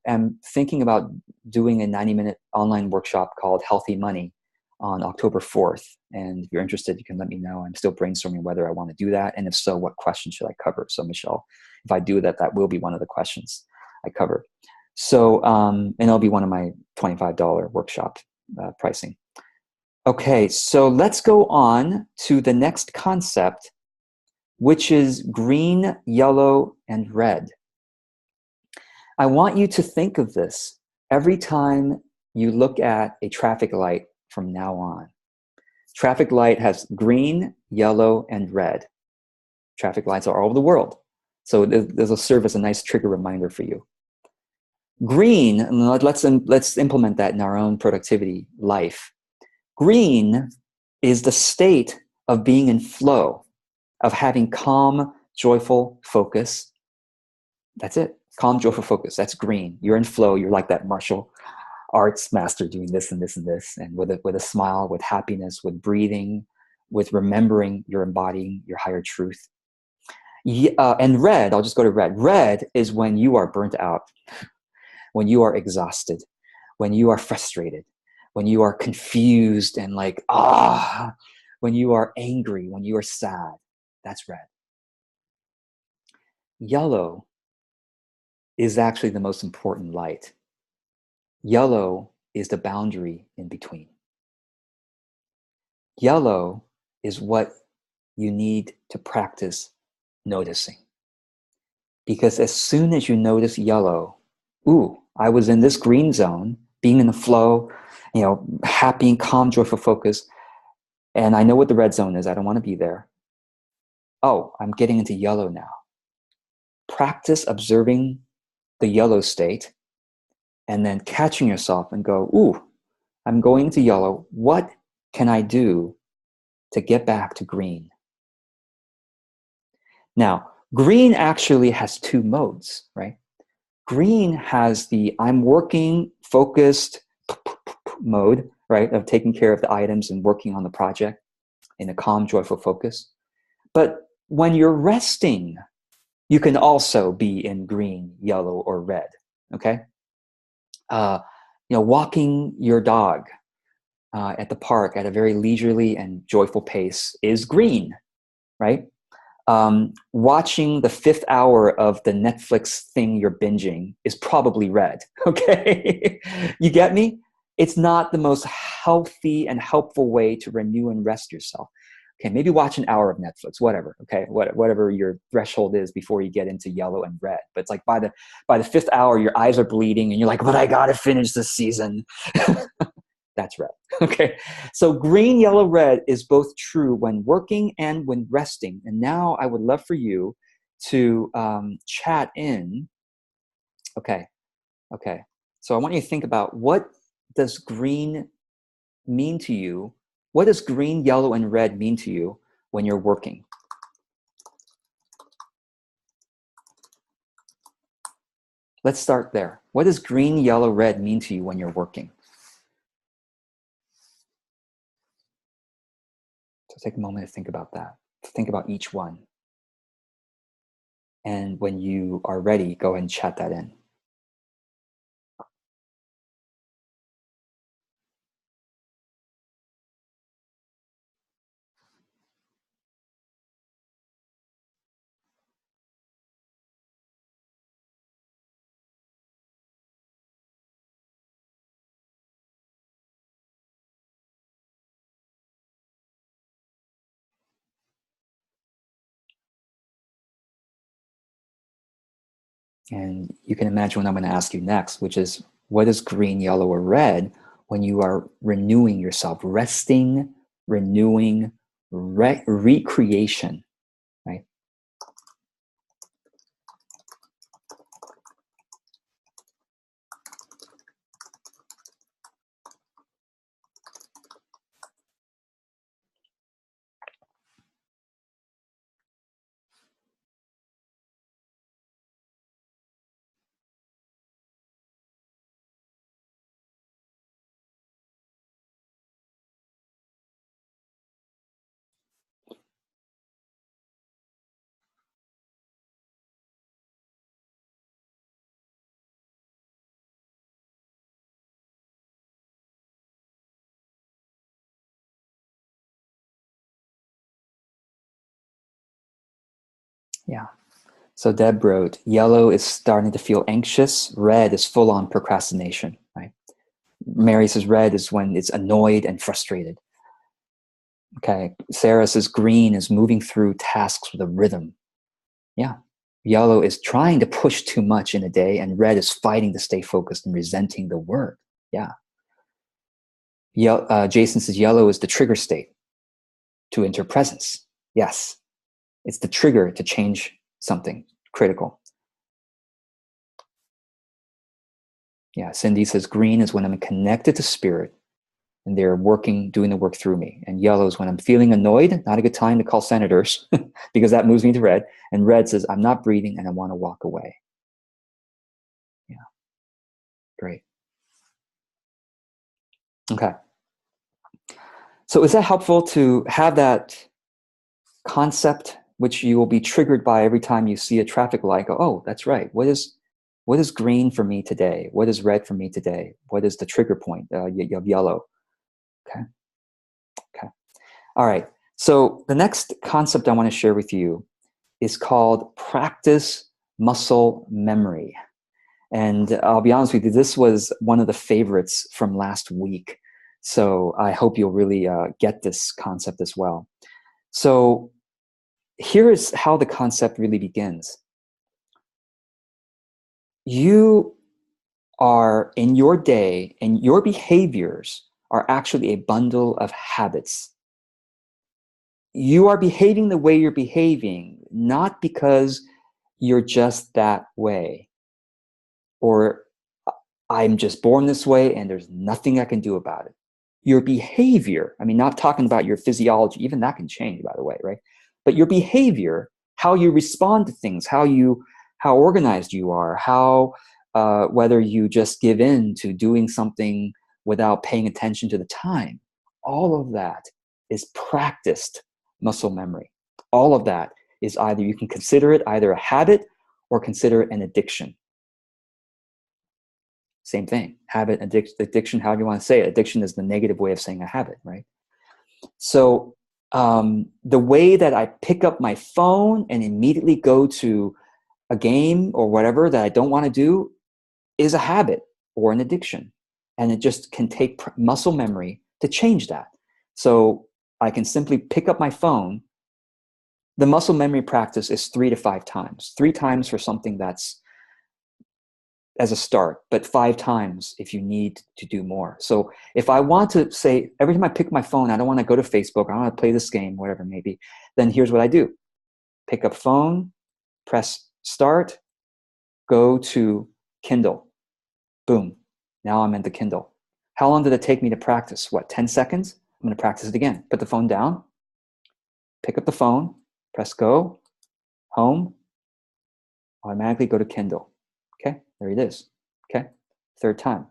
am thinking about doing a 90-minute online workshop called Healthy Money on October 4th. And if you're interested, you can let me know. I'm still brainstorming whether I want to do that. And if so, what questions should I cover? So Michelle, if I do that, that will be one of the questions I cover. So, and it'll be one of my $25 workshop pricing. Okay, so let's go on to the next concept, which is green, yellow, and red. I want you to think of this every time you look at a traffic light from now on. Traffic light has green, yellow, and red. Traffic lights are all over the world. So this will serve as a nice trigger reminder for you. Green, let's implement that in our own productivity life. Green is the state of being in flow, of having calm, joyful focus. That's it. Calm, joyful focus. That's green. You're in flow. You're like that martial arts master doing this and this and this, and with a smile, with happiness, with breathing, with remembering you're embodying your higher truth. And red, I'll just go to red. Red is when you are burnt out, when you are exhausted, when you are frustrated, when you are confused and when you are angry, when you are sad. That's red. Yellow is actually the most important light. Yellow is the boundary in between. Yellow is what you need to practice noticing. Because as soon as you notice yellow, I was in this green zone, being in the flow, happy and calm, joyful focus, and I know what the red zone is. I don't want to be there. Oh, I'm getting into yellow now. Practice observing the yellow state and then catching yourself and go, I'm going into yellow. What can I do to get back to green? Now, green actually has 2 modes, right? Green has the I'm working, focused, mode, right, of taking care of the items and working on the project in a calm, joyful focus. But when you're resting, you can also be in green, yellow, or red, okay? Walking your dog at the park at a very leisurely and joyful pace is green, right? Watching the 5th hour of the Netflix thing you're binging is probably red, okay? You get me? It's not the most healthy and helpful way to renew and rest yourself. Okay, maybe watch an hour of Netflix, whatever, okay? Whatever your threshold is before you get into yellow and red. But it's like by the 5th hour, your eyes are bleeding and you're like, but I gotta finish this season. That's red, okay? So green, yellow, red is both true when working and when resting. And now I would love for you to chat in. Okay. So I want you to think about, what does green mean to you? What does green, yellow, and red mean to you when you're working? Let's start there. What does green, yellow, red mean to you when you're working? So take a moment to think about that. Think about each one. And when you are ready, go ahead and chat that in. And you can imagine what I'm going to ask you next, which is, what is green, yellow, or red when you are renewing yourself, resting, renewing, recreation, right? Yeah. So Deb wrote, yellow is starting to feel anxious. Red is full on procrastination, right? Mary says red is when it's annoyed and frustrated. Okay. Sarah says green is moving through tasks with a rhythm. Yeah. Yellow is trying to push too much in a day, and red is fighting to stay focused and resenting the work. Yeah. Jason says yellow is the trigger state to enter presence. Yes. It's the trigger to change something critical. Yeah, Cindy says green is when I'm connected to spirit and they're doing the work through me. And yellow is when I'm feeling annoyed, not a good time to call senators because that moves me to red. And red says I'm not breathing and I want to walk away. Yeah, great. Okay. So is that helpful to have that concept, which you will be triggered by every time you see a traffic light? Go, oh, that's right. What is green for me today? What is red for me today? What is the trigger point of yellow? Okay. All right. So the next concept I want to share with you is called practice muscle memory. And I'll be honest with you, this was one of the favorites from last week. So I hope you'll really get this concept as well. So here is how the concept really begins. You are in your day, and your behaviors are actually a bundle of habits. You are behaving the way you're behaving, not because you're just that way, or I'm just born this way and there's nothing I can do about it. Your behavior, I mean, not talking about your physiology, even that can change, by the way, right? But your behavior, how you respond to things, how organized you are, whether you just give in to doing something without paying attention to the time. All of that is practiced muscle memory. All of that is either, you can consider it either a habit or consider it an addiction. Same thing, habit, addiction, however you want to say it. Addiction is the negative way of saying a habit, right? So the way that I pick up my phone and immediately go to a game or whatever that I don't want to do is a habit or an addiction. And it just can take muscle memory to change that. So I can simply pick up my phone. The muscle memory practice is 3 to 5 times. 3 times for something that's as a start, but 5 times if you need to do more. So if I want to say, every time I pick my phone, I don't want to go to Facebook, I want to play this game, whatever it may be, then here's what I do. Pick up phone, press start, go to Kindle. Boom. Now I'm in the Kindle. How long did it take me to practice? What, 10 seconds? I'm going to practice it again. Put the phone down, pick up the phone, press go, home, automatically go to Kindle. Okay, there it is. Okay, 3rd time.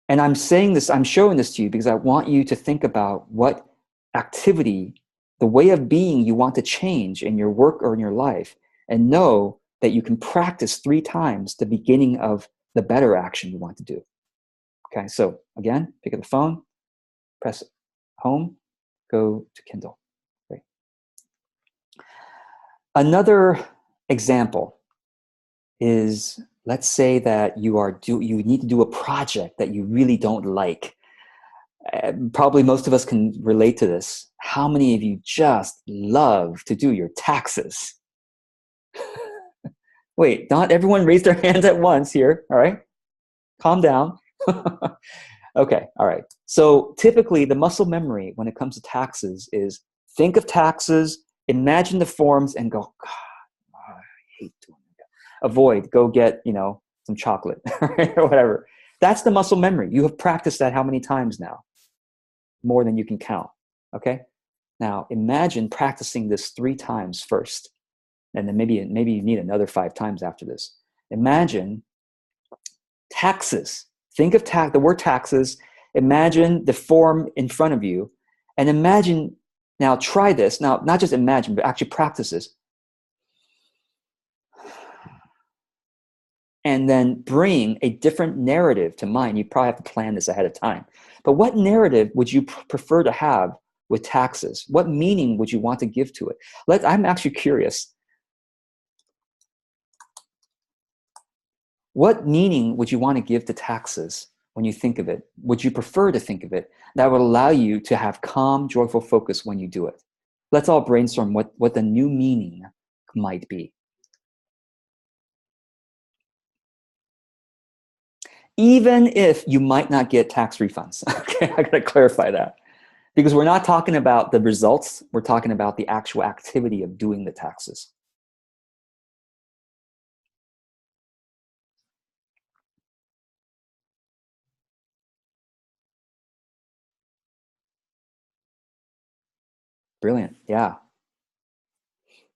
And I'm saying this, I'm showing this to you because I want you to think about what activity, the way of being you want to change in your work or in your life, and know that you can practice 3 times the beginning of the better action you want to do. Okay, so again, pick up the phone, press home, go to Kindle. Great. Another example is, let's say that you need to do a project that you really don't like. Probably most of us can relate to this. How many of you just love to do your taxes? Wait, not everyone raise their hands at once here, all right? Calm down. Okay, all right. So typically the muscle memory when it comes to taxes is think of taxes, imagine the forms, and go, God, I hate doing that. Avoid, go get, some chocolate or whatever. That's the muscle memory. You have practiced that how many times now? More than you can count, okay? Now imagine practicing this 3 times first, and then maybe you need another 5 times after this. Imagine taxes. Think of the word taxes. Imagine the form in front of you, and imagine, now try this. Now, not just imagine, but actually practice this. And then bring a different narrative to mind. You probably have to plan this ahead of time. But what narrative would you prefer to have with taxes? What meaning would you want to give to it? I'm actually curious. What meaning would you want to give to taxes when you think of it? Would you prefer to think of it that would allow you to have calm, joyful focus when you do it? Let's all brainstorm what the new meaning might be. Even if you might not get tax refunds. Okay, I gotta clarify that. Because we're not talking about the results, we're talking about the actual activity of doing the taxes. Brilliant, yeah.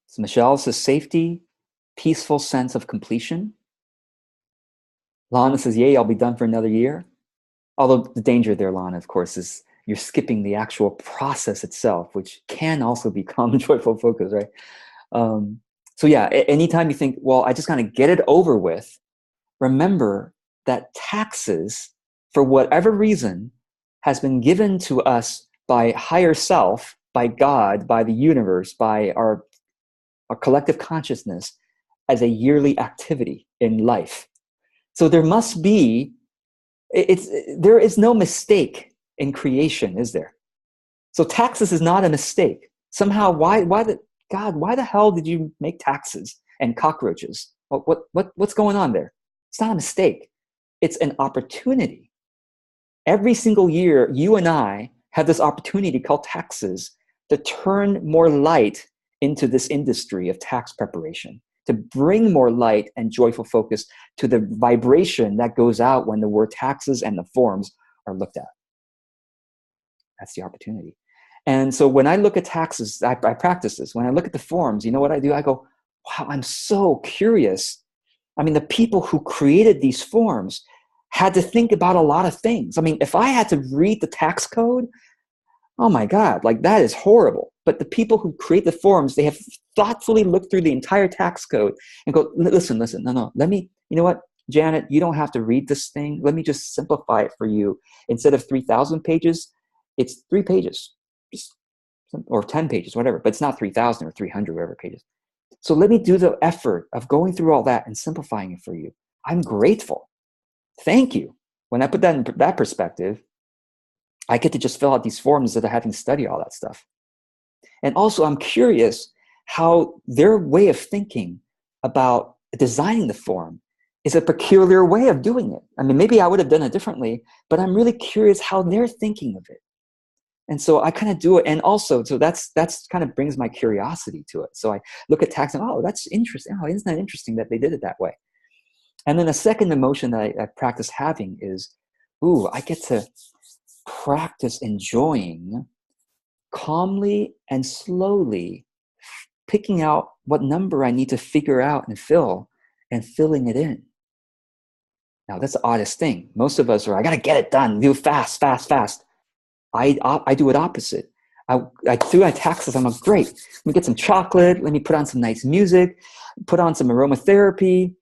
So Michelle says safety, peaceful sense of completion. Lana says, yay, I'll be done for another year. Although the danger there, Lana, of course, is you're skipping the actual process itself, which can also become joyful focus, right? So yeah, anytime you think, well, I just kind of get it over with, remember that taxes, for whatever reason, has been given to us by higher self, by God, by the universe, by our collective consciousness as a yearly activity in life. So there must be, there is no mistake in creation, is there? So taxes is not a mistake. Somehow, why the hell did you make taxes and cockroaches? What's going on there? It's not a mistake. It's an opportunity. Every single year, you and I have this opportunity called taxes to turn more light into this industry of tax preparation, to bring more light and joyful focus to the vibration that goes out when the word taxes and the forms are looked at. That's the opportunity. And so when I look at taxes, I practice this. When I look at the forms, you know what I do? I go, wow, I'm so curious. I mean, the people who created these forms, had to think about a lot of things. I mean, if I had to read the tax code, oh my God, like that is horrible. But the people who create the forms, they have thoughtfully looked through the entire tax code and go, listen, no, let me, you know what, Janet, you don't have to read this thing. Let me just simplify it for you. Instead of 3,000 pages, it's 3 pages or 10 pages, whatever, but it's not 3,000 or 300, whatever pages. So let me do the effort of going through all that and simplifying it for you. I'm grateful. Thank you. When I put that in that perspective, I get to just fill out these forms instead of having to study all that stuff. And also, I'm curious how their way of thinking about designing the form is a peculiar way of doing it. I mean, maybe I would have done it differently, but I'm really curious how they're thinking of it. And so I kind of do it. And also, so that's kind of brings my curiosity to it. So I look at tax and, oh, that's interesting. Oh, isn't that interesting that they did it that way? And then a second emotion that I practice having is, ooh, I get to practice enjoying calmly and slowly picking out what number I need to figure out and fill and filling it in. Now, that's the oddest thing. Most of us are, I got to get it done, do fast. I do it opposite. I do my taxes. I'm like, great. Let me get some chocolate. Let me put on some nice music, put on some aromatherapy,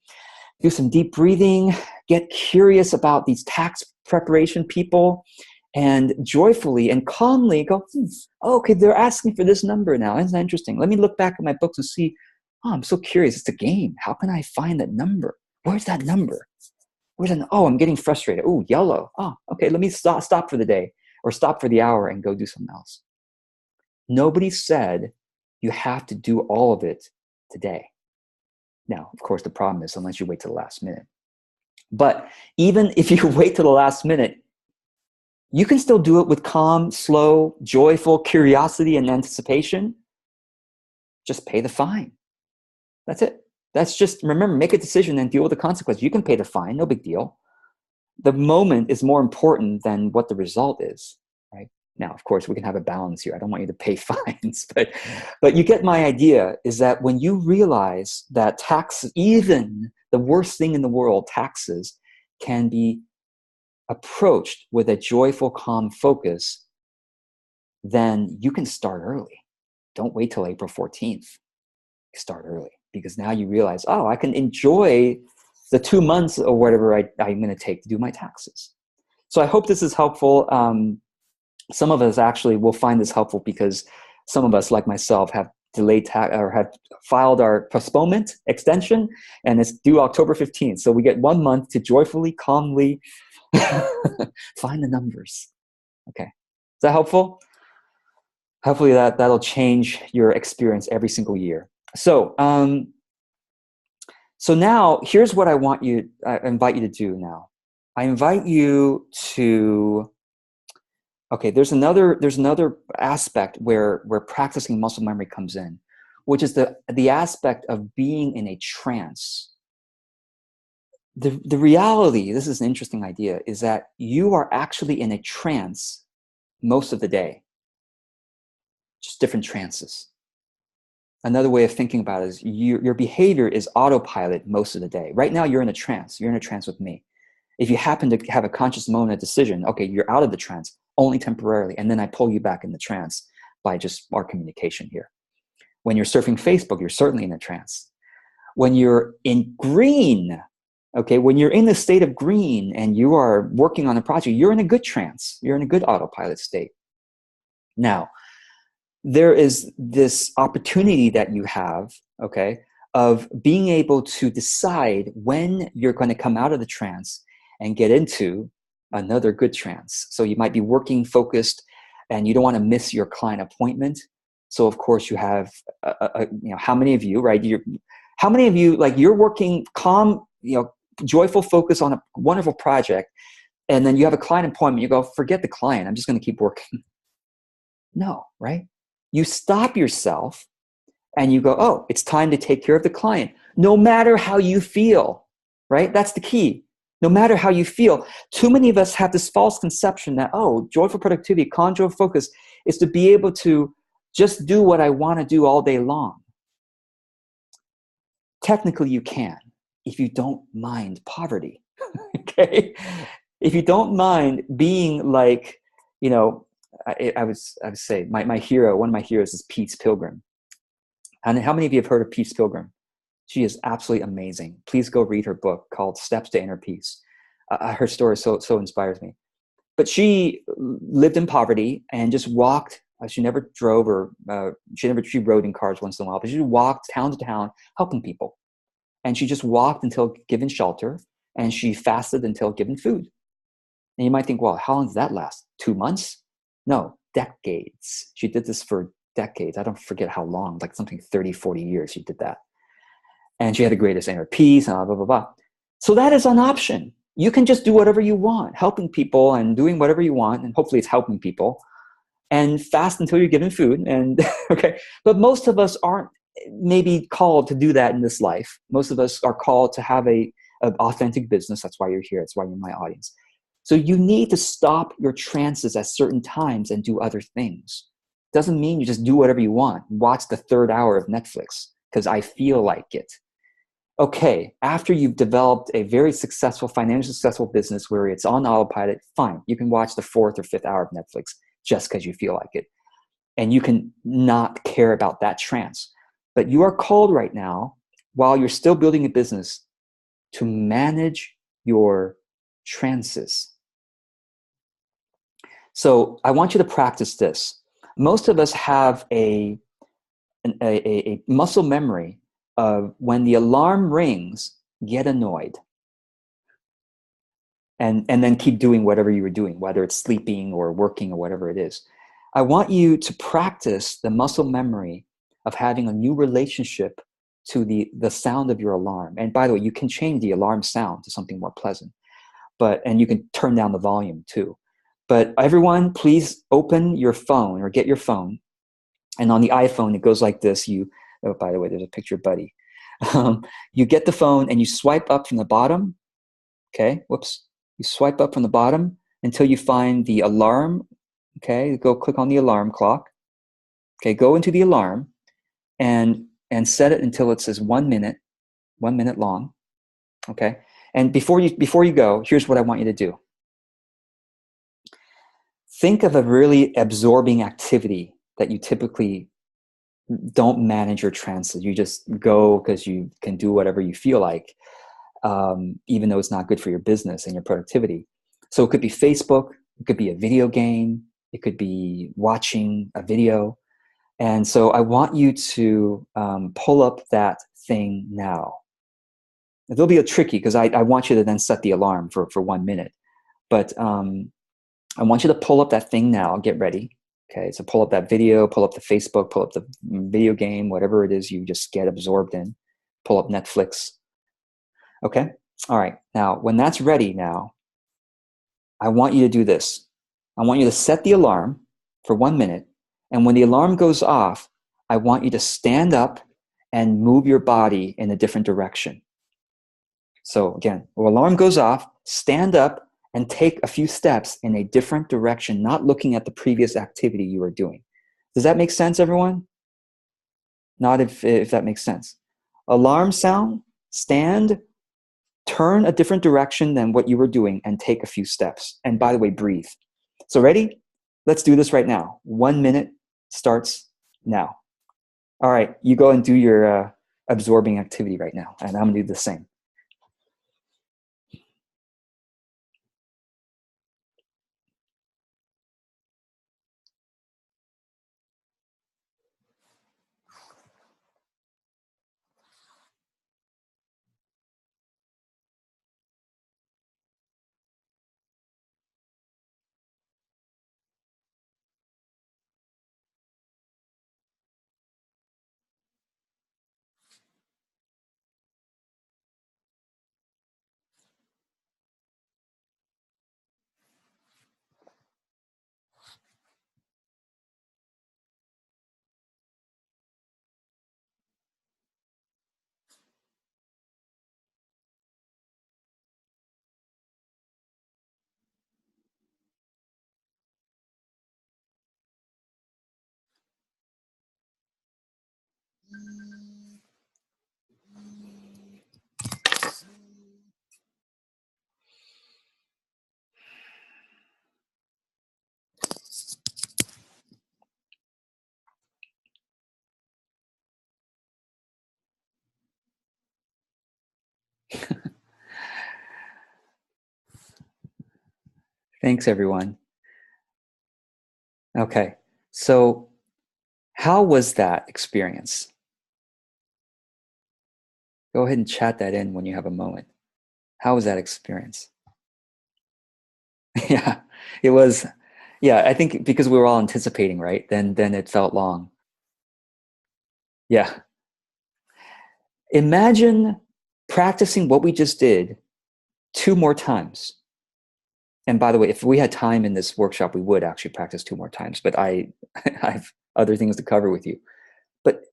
do some deep breathing, get curious about these tax preparation people, and joyfully and calmly go, oh, okay, they're asking for this number now. Isn't that interesting? Let me look back at my books and see, oh, I'm so curious. It's a game. How can I find that number? Where's that number? Oh, I'm getting frustrated. Oh, yellow. Oh, okay, let me stop for the day or stop for the hour and go do something else. Nobody said you have to do all of it today. Now, of course, the problem is unless you wait till the last minute. But even if you wait till the last minute, you can still do it with calm, slow, joyful curiosity and anticipation. Just pay the fine. That's it. That's just, remember, make a decision and deal with the consequences. You can pay the fine, no big deal. The moment is more important than what the result is, right? Now, of course, we can have a balance here. I don't want you to pay fines, but you get my idea, is that when you realize that taxes, even the worst thing in the world, taxes, can be approached with a joyful, calm focus, then you can start early. Don't wait till April 14th. Start early, because now you realize, oh, I can enjoy the 2 months or whatever I'm going to take to do my taxes. So I hope this is helpful. Some of us actually will find this helpful because some of us, like myself, have delayed or have filed our postponement extension, and it's due October 15th. So we get 1 month to joyfully, calmly find the numbers. Okay. Is that helpful? Hopefully that'll change your experience every single year. So, so now here's what I invite you to do now. I invite you to, okay, there's another aspect where practicing muscle memory comes in, which is the aspect of being in a trance. The reality, this is an interesting idea, is that you are actually in a trance most of the day. Just different trances. Another way of thinking about it is your behavior is autopilot most of the day. Right now, you're in a trance. You're in a trance with me. If you happen to have a conscious moment of decision, okay, you're out of the trance, only temporarily, and then I pull you back in the trance by just our communication here. When you're surfing Facebook, you're certainly in a trance. When you're in green, okay, when you're in the state of green and you are working on a project, you're in a good trance. You're in a good autopilot state. Now, there is this opportunity that you have, okay, of being able to decide when you're going to come out of the trance and get into another good trance. So you might be working focused and you don't want to miss your client appointment. So of course you have, how many of you, right? How many of you, like, you're working calm, joyful focus on a wonderful project, and then you have a client appointment, you go, forget the client, I'm just going to keep working. No, right? You stop yourself and you go, oh, it's time to take care of the client. No matter how you feel, right? That's the key. No matter how you feel. Too many of us have this false conception that, oh, joyful productivity, calm, joyful focus is to be able to just do what I want to do all day long. Technically, you can if you don't mind poverty. Okay, if you don't mind being like, you know, I would say my hero, one of my heroes is Peace Pilgrim. And how many of you have heard of Peace Pilgrim? She is absolutely amazing. Please go read her book called Steps to Inner Peace. Her story so inspires me. But she lived in poverty and just walked. She never drove or she rode in cars once in a while, but she walked town to town helping people. And she just walked until given shelter, and she fasted until given food. And you might think, well, how long does that last? 2 months? No, decades. She did this for decades. I don't forget how long, like something 30, 40 years she did that. And she had the greatest inner peace, and blah, blah, blah, blah. So that is an option. You can just do whatever you want, helping people and doing whatever you want, and hopefully it's helping people, and fast until you're given food. And okay, but most of us aren't maybe called to do that in this life. Most of us are called to have an authentic business. That's why you're here. That's why you're my audience. So you need to stop your trances at certain times and do other things. Doesn't mean you just do whatever you want. Watch the 3rd hour of Netflix because I feel like it. Okay, after you've developed a very successful, financially successful business where it's on autopilot, fine. You can watch the 4th or 5th hour of Netflix just because you feel like it. And you can not care about that trance. But you are called right now, while you're still building a business, to manage your trances. So I want you to practice this. Most of us have a muscle memory of when the alarm rings, get annoyed. And then keep doing whatever you were doing, whether it's sleeping or working or whatever it is. I want you to practice the muscle memory of having a new relationship to the sound of your alarm. And by the way, you can change the alarm sound to something more pleasant, and you can turn down the volume too. But everyone, please open your phone or get your phone. And on the iPhone, it goes like this. Oh, by the way, there's a picture of Buddy. You get the phone and you swipe up from the bottom. Okay, whoops. You swipe up from the bottom until you find the alarm. Okay, go click on the alarm clock. Okay, go into the alarm and set it until it says 1 minute long. Okay, and before you go, here's what I want you to do. Think of a really absorbing activity that you typically don't manage your trances. You just go because you can do whatever you feel like, even though it's not good for your business and your productivity. So it could be Facebook, it could be a video game, it could be watching a video. And so I want you to pull up that thing now. It'll be a tricky because I want you to then set the alarm for 1 minute. But I want you to pull up that thing now. Get ready. Okay, so pull up that video, pull up the Facebook, pull up the video game, whatever it is you just get absorbed in. Pull up Netflix. Okay, all right. Now, when that's ready now, I want you to do this. I want you to set the alarm for 1 minute. And when the alarm goes off, I want you to stand up and move your body in a different direction. So again, when the alarm goes off, stand up and take a few steps in a different direction, not looking at the previous activity you were doing. Does that make sense, everyone? Not if that makes sense. Alarm sound, stand, turn a different direction than what you were doing and take a few steps. And by the way, breathe. So ready? Let's do this right now. 1 minute starts now. All right, you go and do your absorbing activity right now. And I'm gonna do the same. Thanks, everyone. Okay, so how was that experience? Go ahead and chat that in when you have a moment. How was that experience? Yeah, it was. Yeah, I think because we were all anticipating, right? Then it felt long. Yeah. Imagine practicing what we just did 2 more times. And by the way, if we had time in this workshop, we would actually practice 2 more times. But I have other things to cover with you. But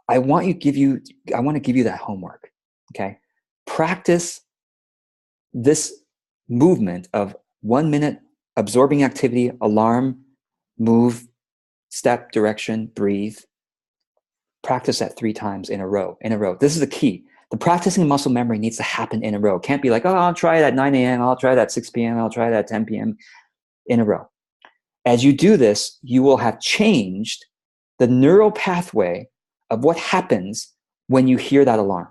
I want to give you that homework. Okay, practice this movement of 1 minute absorbing activity, alarm, move, step, direction, breathe. Practice that 3 times in a row. This is the key. The practicing muscle memory needs to happen in a row. It can't be like, oh, I'll try it at 9 a.m., I'll try it at 6 p.m., I'll try it at 10 p.m. in a row. As you do this, you will have changed the neural pathway of what happens when you hear that alarm.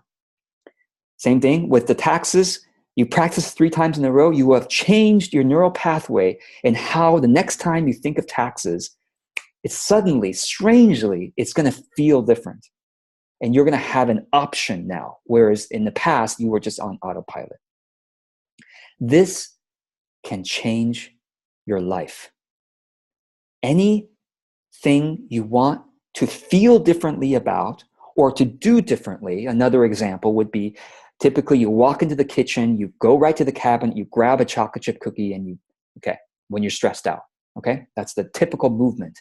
Same thing with the taxes. You practice 3 times in a row, you will have changed your neural pathway and how the next time you think of taxes, it's suddenly, strangely, it's going to feel different. And you're going to have an option now, whereas in the past, you were just on autopilot. This can change your life. Anything you want to feel differently about or to do differently, another example would be, typically you walk into the kitchen, you go right to the cabinet, you grab a chocolate chip cookie, and when you're stressed out, okay? That's the typical movement.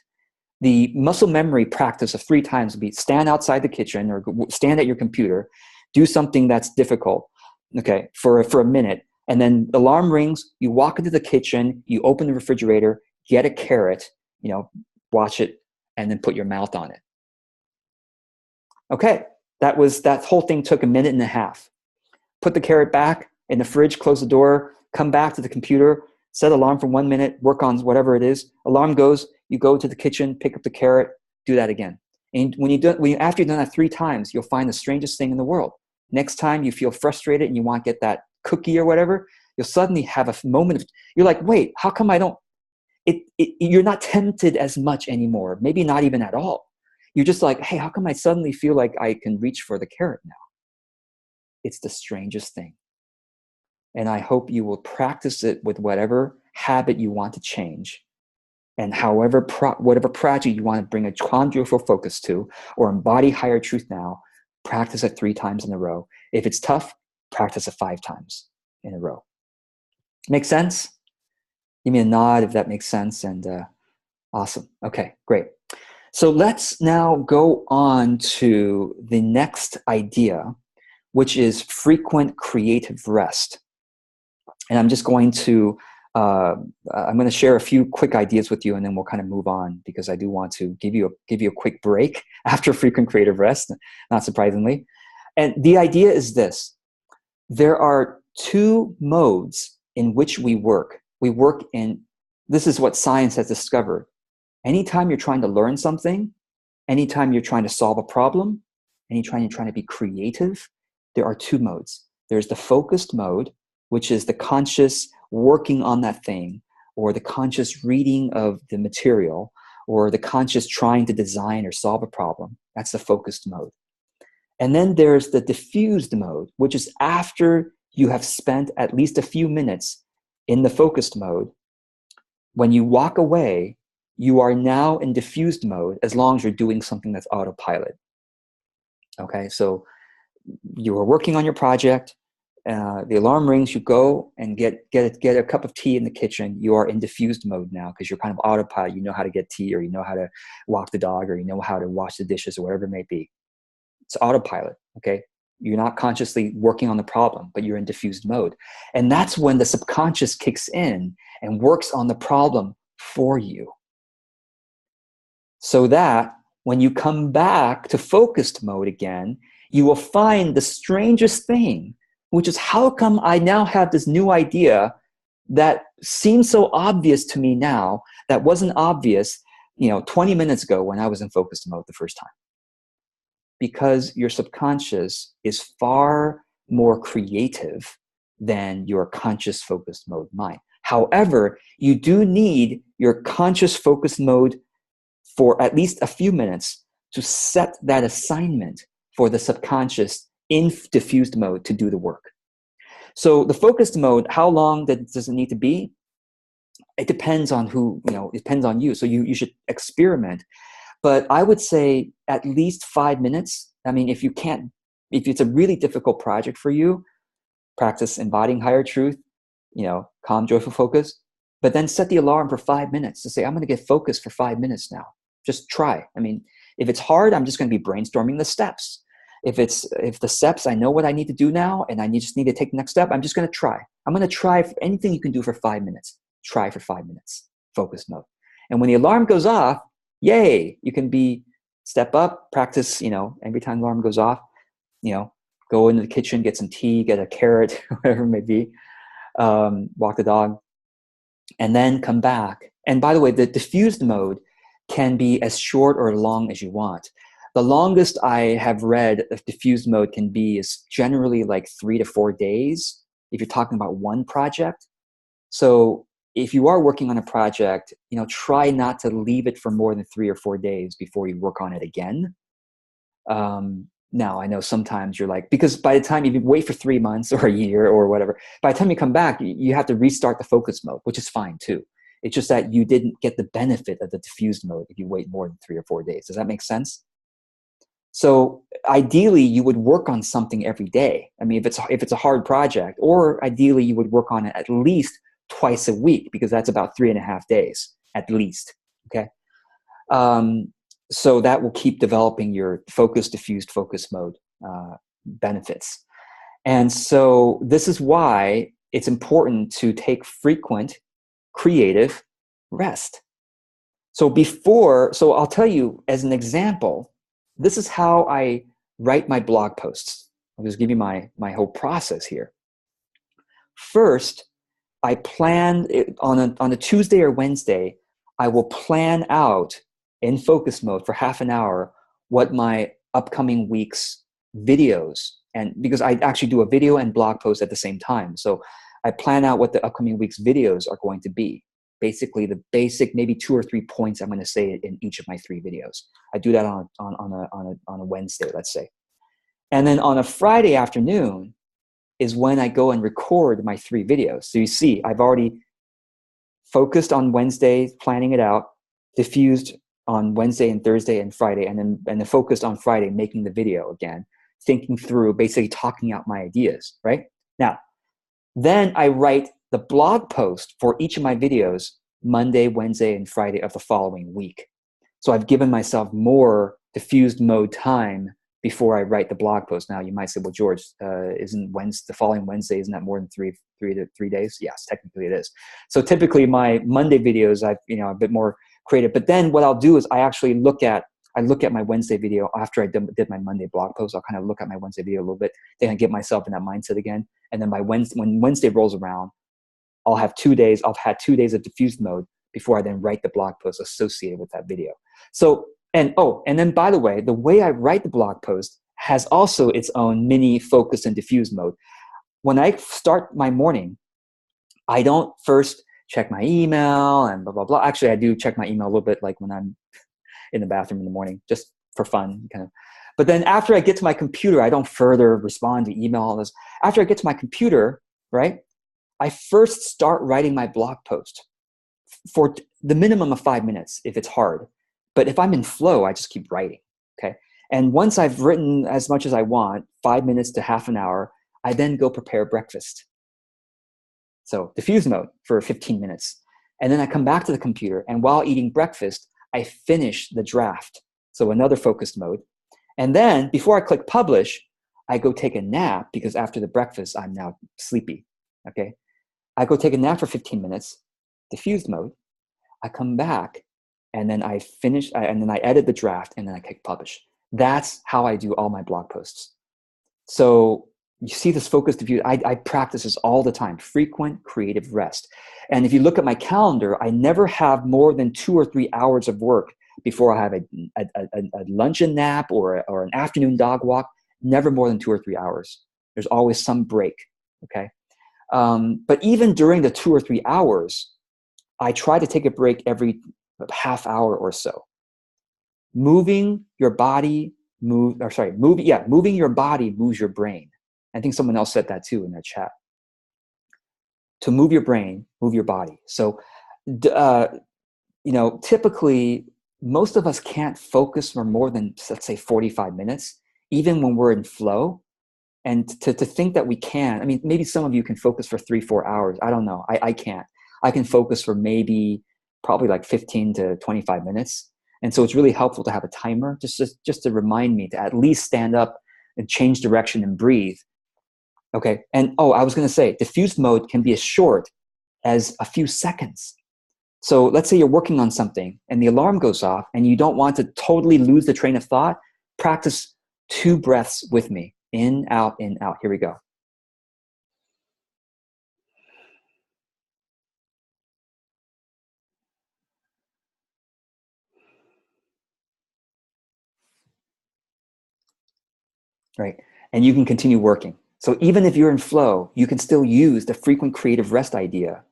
The muscle memory practice of 3 times would be stand outside the kitchen or stand at your computer, do something that's difficult, okay, for a minute, and then alarm rings, you walk into the kitchen, you open the refrigerator, get a carrot, watch it, and then put your mouth on it. Okay, that whole thing took 1.5 minutes. Put the carrot back in the fridge, close the door, come back to the computer, set alarm for 1 minute, work on whatever it is. Alarm goes, you go to the kitchen, pick up the carrot, do that again. And after you've done that 3 times, you'll find the strangest thing in the world. Next time you feel frustrated and you want to get that cookie or whatever, you'll suddenly have a moment of, you're like, wait, how come I don't, you're not tempted as much anymore. Maybe not even at all. You're just like, hey, how come I suddenly feel like I can reach for the carrot now? It's the strangest thing. And I hope you will practice it with whatever habit you want to change. And whatever project you want to bring a joyful focus to or embody higher truth now, practice it 3 times in a row. If it's tough, practice it 5 times in a row. Make sense? Give me a nod if that makes sense. And awesome. Okay, great. So let's now go on to the next idea, which is frequent creative rest. And I'm just going to share a few quick ideas with you, and then we'll kind of move on because I do want to give you a quick break after frequent creative rest, not surprisingly. And the idea is this: there are 2 modes in which we work. We work in, this is what science has discovered. Anytime you're trying to learn something, anytime you're trying to solve a problem, anytime you're trying to be creative, there are 2 modes. There's the focused mode, which is the conscious working on that thing, or the conscious reading of the material, or the conscious trying to design or solve a problem. That's the focused mode. And then there's the diffused mode, which is after you have spent at least a few minutes in the focused mode. When you walk away, you are now in diffused mode as long as you're doing something that's autopilot. Okay, so you are working on your project, the alarm rings, you go and get a cup of tea in the kitchen. You are in diffused mode now because you're kind of autopilot. You know how to get tea, or you know how to walk the dog, or you know how to wash the dishes, or whatever it may be. It's autopilot, okay? You're not consciously working on the problem, but you're in diffused mode. And that's when the subconscious kicks in and works on the problem for you. So that when you come back to focused mode again, you will find the strangest thing, which is, how come I now have this new idea that seems so obvious to me now that wasn't obvious 20 minutes ago when I was in focused mode the first time? Because your subconscious is far more creative than your conscious focused mode mind. However, you do need your conscious focused mode for at least a few minutes to set that assignment for the subconscious in diffused mode to do the work. So the focused mode, how long does it need to be? It depends on who, it depends on you. So you should experiment. But I would say at least 5 minutes. I mean, if it's a really difficult project for you, practice embodying higher truth, calm, joyful focus, but then set the alarm for 5 minutes to say, I'm going to get focused for 5 minutes now. Just try. I mean, if it's hard, I'm just going to be brainstorming the steps. If the steps, I know what I need to do now, and I just need to take the next step, I'm just going to try. I'm going to try for anything you can do for 5 minutes. Try for 5 minutes, focus mode. And when the alarm goes off, yay, you can step up, practice, every time the alarm goes off, go into the kitchen, get some tea, get a carrot, whatever it may be, walk the dog, and then come back. And by the way, the diffused mode can be as short or long as you want. The longest I have read of diffused mode can be is generally like 3 to 4 days if you're talking about one project. So if you are working on a project, try not to leave it for more than 3 or 4 days before you work on it again. Now, I know sometimes you're like, because by the time you wait for 3 months or a year or whatever, by the time you come back, you have to restart the focus mode, which is fine too. It's just that you didn't get the benefit of the diffused mode if you wait more than 3 or 4 days. Does that make sense? So ideally, you would work on something every day. I mean, if it's a hard project, or ideally you would work on it at least twice a week, because that's about 3.5 days at least. Okay. So that will keep developing your diffused focus mode benefits. And so this is why it's important to take frequent creative rest. So I'll tell you as an example, this is how I write my blog posts. I'll just give you my whole process here. First, I plan on a Tuesday or Wednesday, I will plan out in focus mode for half an hour what my upcoming week's videos, and because I actually do a video and blog post at the same time. So I plan out what the upcoming week's videos are going to be. Basically the basic, maybe 2 or 3 points I'm going to say in each of my 3 videos. I do that on a Wednesday, let's say. And then on a Friday afternoon is when I go and record my 3 videos. So you see, I've already focused on Wednesday, planning it out, diffused on Wednesday and Thursday and Friday, and then focused on Friday, making the video again, thinking through, basically talking out my ideas, right? Now, then I write the blog post for each of my videos Monday, Wednesday, and Friday of the following week. So I've given myself more diffused mode time before I write the blog post. Now you might say, well, George, isn't the following Wednesday, isn't that more than 3 days? Yes, technically it is. So typically my Monday videos, a bit more creative. But then what I'll do is I actually look at my Wednesday video after I did my Monday blog post. I'll kind of look at my Wednesday video a little bit, then I get myself in that mindset again. And then when Wednesday rolls around, I'll have 2 days. I've had 2 days of diffused mode before I then write the blog post associated with that video. So, and then by the way I write the blog post has also its own mini focus and diffuse mode. When I start my morning, I don't first check my email and blah, blah, blah. Actually, I do check my email a little bit, like when I'm in the bathroom in the morning, just for fun, kind of. But then after I get to my computer, I don't further respond to email, all this. After I get to my computer, right, I first start writing my blog post for the minimum of 5 minutes if it's hard. But if I'm in flow, I just keep writing, okay? And once I've written as much as I want, 5 minutes to half an hour, I then go prepare breakfast. So diffuse mode for 15 minutes. And then I come back to the computer, and while eating breakfast, I finish the draft. So another focused mode. And then before I click publish, I go take a nap, because after the breakfast, I'm now sleepy, okay? I go take a nap for 15 minutes, diffused mode. I come back, and then I finish, and then I edit the draft, and then I click publish. That's how I do all my blog posts. So you see this focused diffuse, I practice this all the time, frequent creative rest. And if you look at my calendar, I never have more than 2 or 3 hours of work before I have a luncheon nap or an afternoon dog walk, never more than 2 or 3 hours There's always some break, okay? But even during the 2 or 3 hours, I try to take a break every half hour or so. Moving your body moving your body moves your brain. I think someone else said that too in their chat. To move your brain, move your body. So, typically most of us can't focus for more than, let's say, 45 minutes, even when we're in flow. And to think that we can, I mean, maybe some of you can focus for 3-4 hours. I don't know. I can't. I can focus for probably like 15 to 25 minutes. And so it's really helpful to have a timer just to remind me to at least stand up and change direction and breathe. Okay. And I was going to say, diffuse mode can be as short as a few seconds. So let's say you're working on something and the alarm goes off and you don't want to totally lose the train of thought. Practice 2 breaths with me. In, out, in, out. Here we go. Right. And you can continue working. So even if you're in flow, you can still use the frequent creative rest idea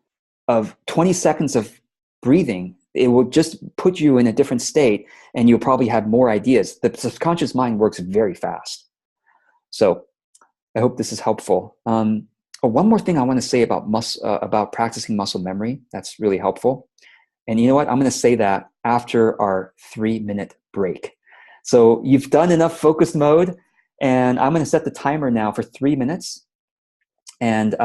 of 20 seconds of breathing. It will just put you in a different state and you'll probably have more ideas. The subconscious mind works very fast. So I hope this is helpful. One more thing I want to say about practicing muscle memory that's really helpful. And you know what? I'm going to say that after our 3-minute break. So you've done enough focused mode, and I'm going to set the timer now for 3 minutes. And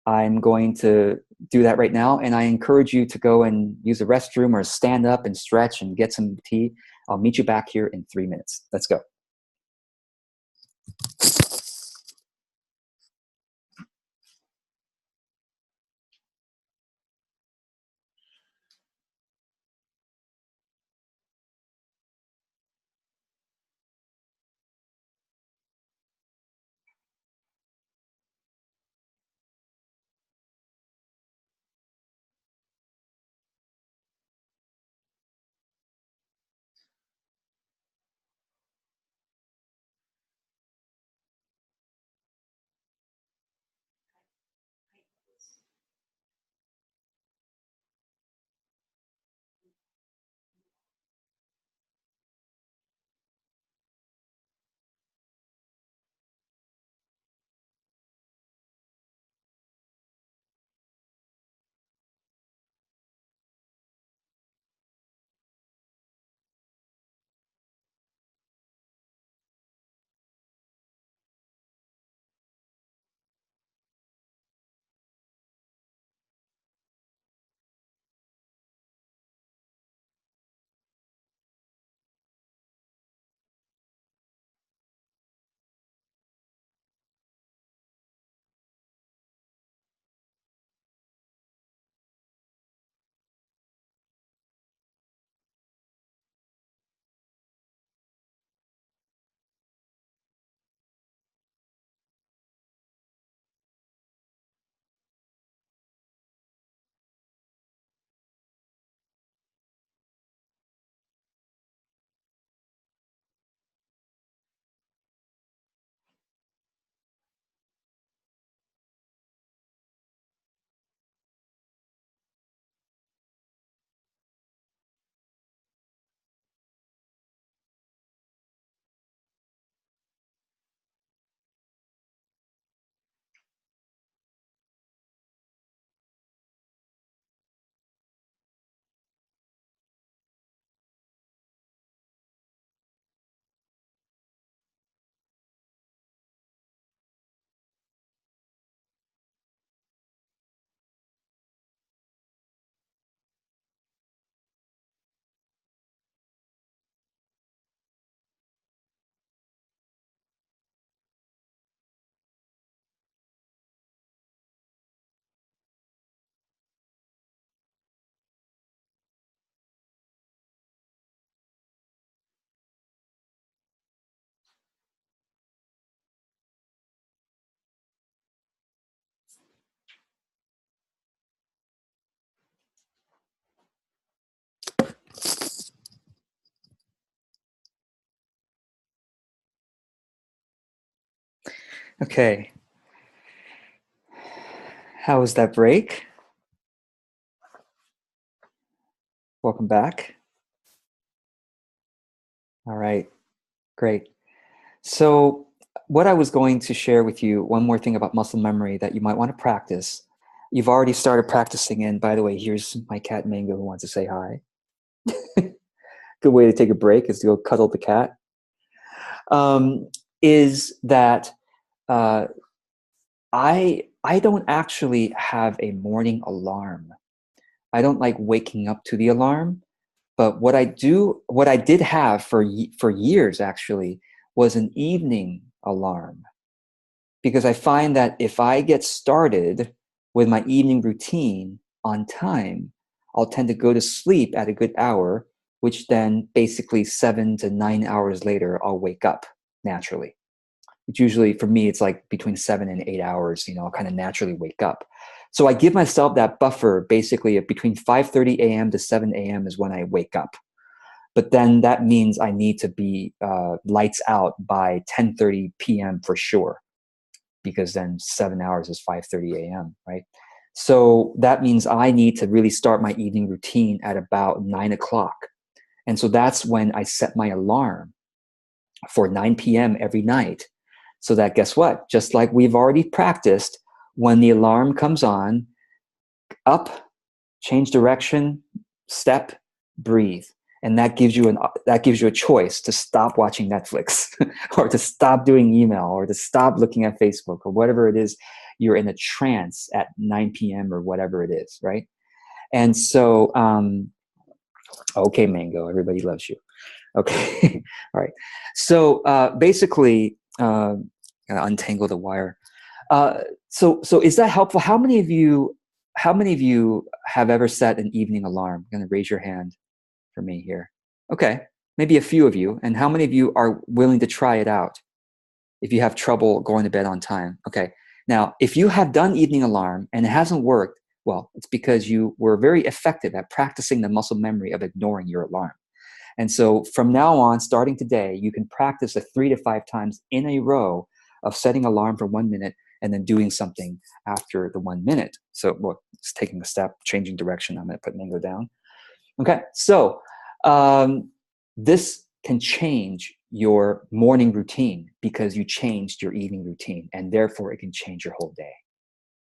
I'm going to do that right now. And I encourage you to go and use the restroom or stand up and stretch and get some tea. I'll meet you back here in 3 minutes. Let's go. Okay. How was that break? Welcome back. All right, great. So what I was going to share with you, one more thing about muscle memory that you might want to practice. You've already started practicing, and by the way, here's my cat Mango who wants to say hi. Good way to take a break is to go cuddle the cat. Is that I don't actually have a morning alarm. I don't like waking up to the alarm, but what I did have for years actually was an evening alarm, because I find that if I get started with my evening routine on time, I'll tend to go to sleep at a good hour, which then basically 7 to 9 hours later, I'll wake up naturally. It's usually, for me, it's like between 7 and 8 hours, I'll kind of naturally wake up. So I give myself that buffer, basically between 5:30 a.m. to 7 a.m. is when I wake up. But then that means I need to be lights out by 10:30 p.m. for sure, because then 7 hours is 5:30 a.m., right? So that means I need to really start my evening routine at about 9 o'clock. And so that's when I set my alarm for 9 p.m. every night. So that, guess what? Just like we've already practiced, when the alarm comes on, up, change direction, step, breathe. And that gives you a choice to stop watching Netflix or to stop doing email or to stop looking at Facebook or whatever it is you're in a trance at 9 p.m. or whatever it is, right? And so, okay, Mango, everybody loves you. Okay, all right. So basically, gotta untangle the wire. So is that helpful? How many of you have ever set an evening alarm? I'm gonna raise your hand for me here. Okay, maybe a few of you. And how many of you are willing to try it out if you have trouble going to bed on time? Okay, now if you have done evening alarm and it hasn't worked, well, it's because you were very effective at practicing the muscle memory of ignoring your alarm. And so from now on, starting today, you can practice 3 to 5 times in a row of setting alarm for 1 minute and then doing something after the 1 minute. So, well, it's taking a step, changing direction. I'm going to put Mango down. Okay, so this can change your morning routine because you changed your evening routine, and therefore it can change your whole day.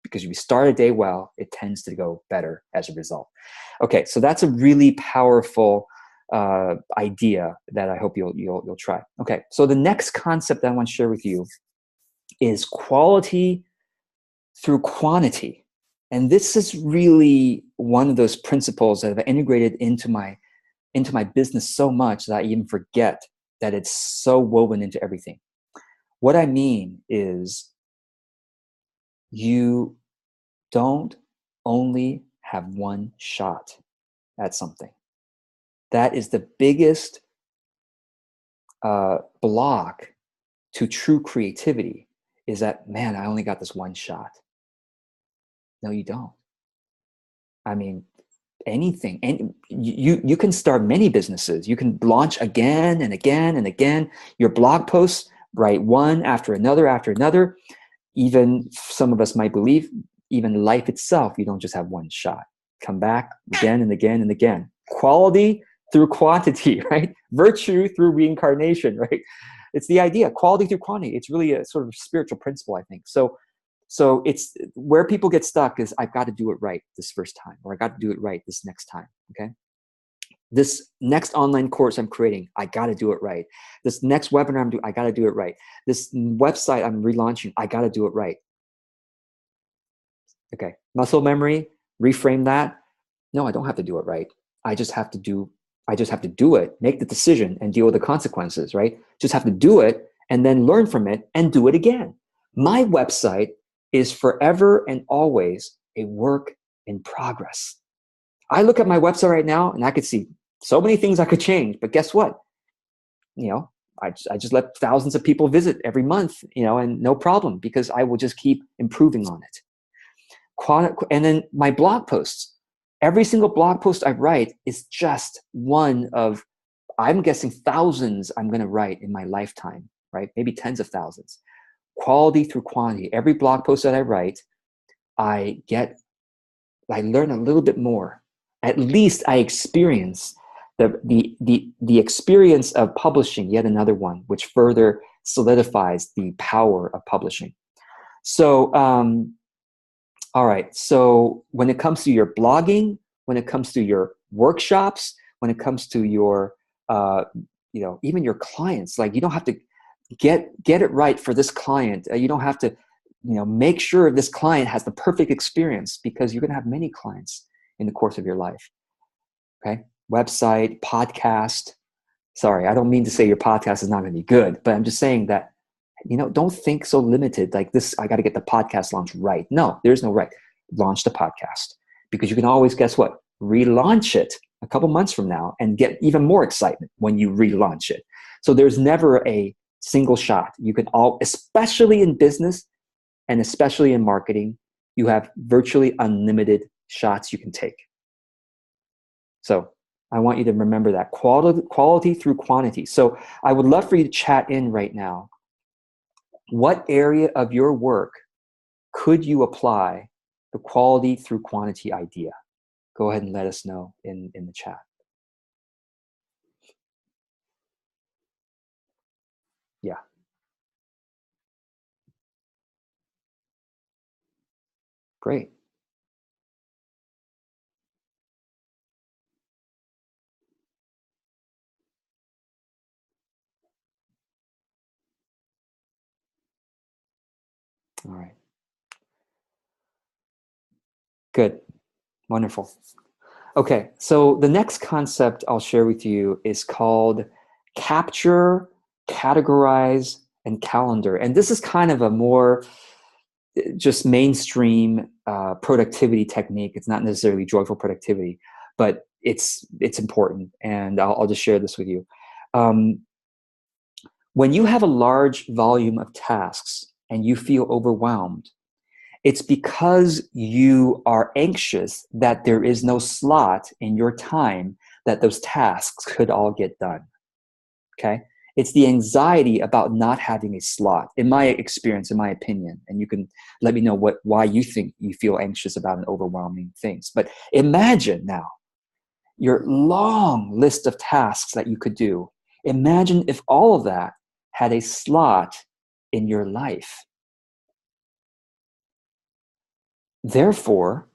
Because if you start a day well, it tends to go better as a result. Okay, so that's a really powerful idea that I hope you'll try. Okay, so the next concept I want to share with you is quality through quantity. And this is really one of those principles that I've integrated into my business so much that I even forget that it's so woven into everything. What I mean is, you don't only have one shot at something. That is the biggest block to true creativity, is that, man, I only got this one shot. No, you don't. I mean, anything, and you can start many businesses. You can launch again and again and again. Your blog posts, write one after another. Even some of us might believe, even life itself, you don't just have one shot. Come back again and again and again. Quality through quantity, right? Virtue through reincarnation, right? It's the idea, quality through quantity. It's really a sort of spiritual principle, I think. So it's where people get stuck is, I've got to do it right this first time, or I got to do it right this next time, okay? This next online course I'm creating, I got to do it right. This next webinar I'm doing, I got to do it right. This website I'm relaunching, I got to do it right. Okay, muscle memory, reframe that. No, I don't have to do it right. I just have to do it, make the decision and deal with the consequences, right? Just have to do it and then learn from it and do it again. My website is forever and always a work in progress. I look at my website right now and I could see so many things I could change, but guess what? I just let thousands of people visit every month, and no problem, because I will just keep improving on it. And then my blog posts, every single blog post I write is just one of, I'm guessing, thousands I'm going to write in my lifetime, right? Maybe tens of thousands. quality through quantity. Every blog post that I write, I learn a little bit more. At least I experience the experience of publishing yet another one, which further solidifies the power of publishing. So, all right. So when it comes to your blogging, when it comes to your workshops, when it comes to your, even your clients, like you don't have to get it right for this client. You don't have to, make sure this client has the perfect experience, because you're going to have many clients in the course of your life. Okay. Website, podcast. Sorry, I don't mean to say your podcast is not going to be good, but I'm just saying that, don't think so limited like this. I got to get the podcast launch right. No, there's no right. Launch the podcast, because you can always, guess what? Relaunch it a couple months from now and get even more excitement when you relaunch it. So there's never a single shot. You can especially in business and especially in marketing, you have virtually unlimited shots you can take. So I want you to remember that quality through quantity. So I would love for you to chat in right now. What area of your work could you apply the quality through quantity idea? Go ahead and let us know in the chat. Yeah. Great. All right. Good. Wonderful. Okay, so the next concept I'll share with you is called capture, categorize, and calendar. And this is kind of a more just mainstream productivity technique. It's not necessarily joyful productivity, but it's important. And I'll just share this with you. When you have a large volume of tasks and you feel overwhelmed, it's because you are anxious that there is no slot in your time that those tasks could all get done. Okay? It's the anxiety about not having a slot, in my experience, in my opinion. And you can let me know why you think you feel anxious about an overwhelming things. But imagine now your long list of tasks that you could do. Imagine if all of that had a slot in your life. Therefore,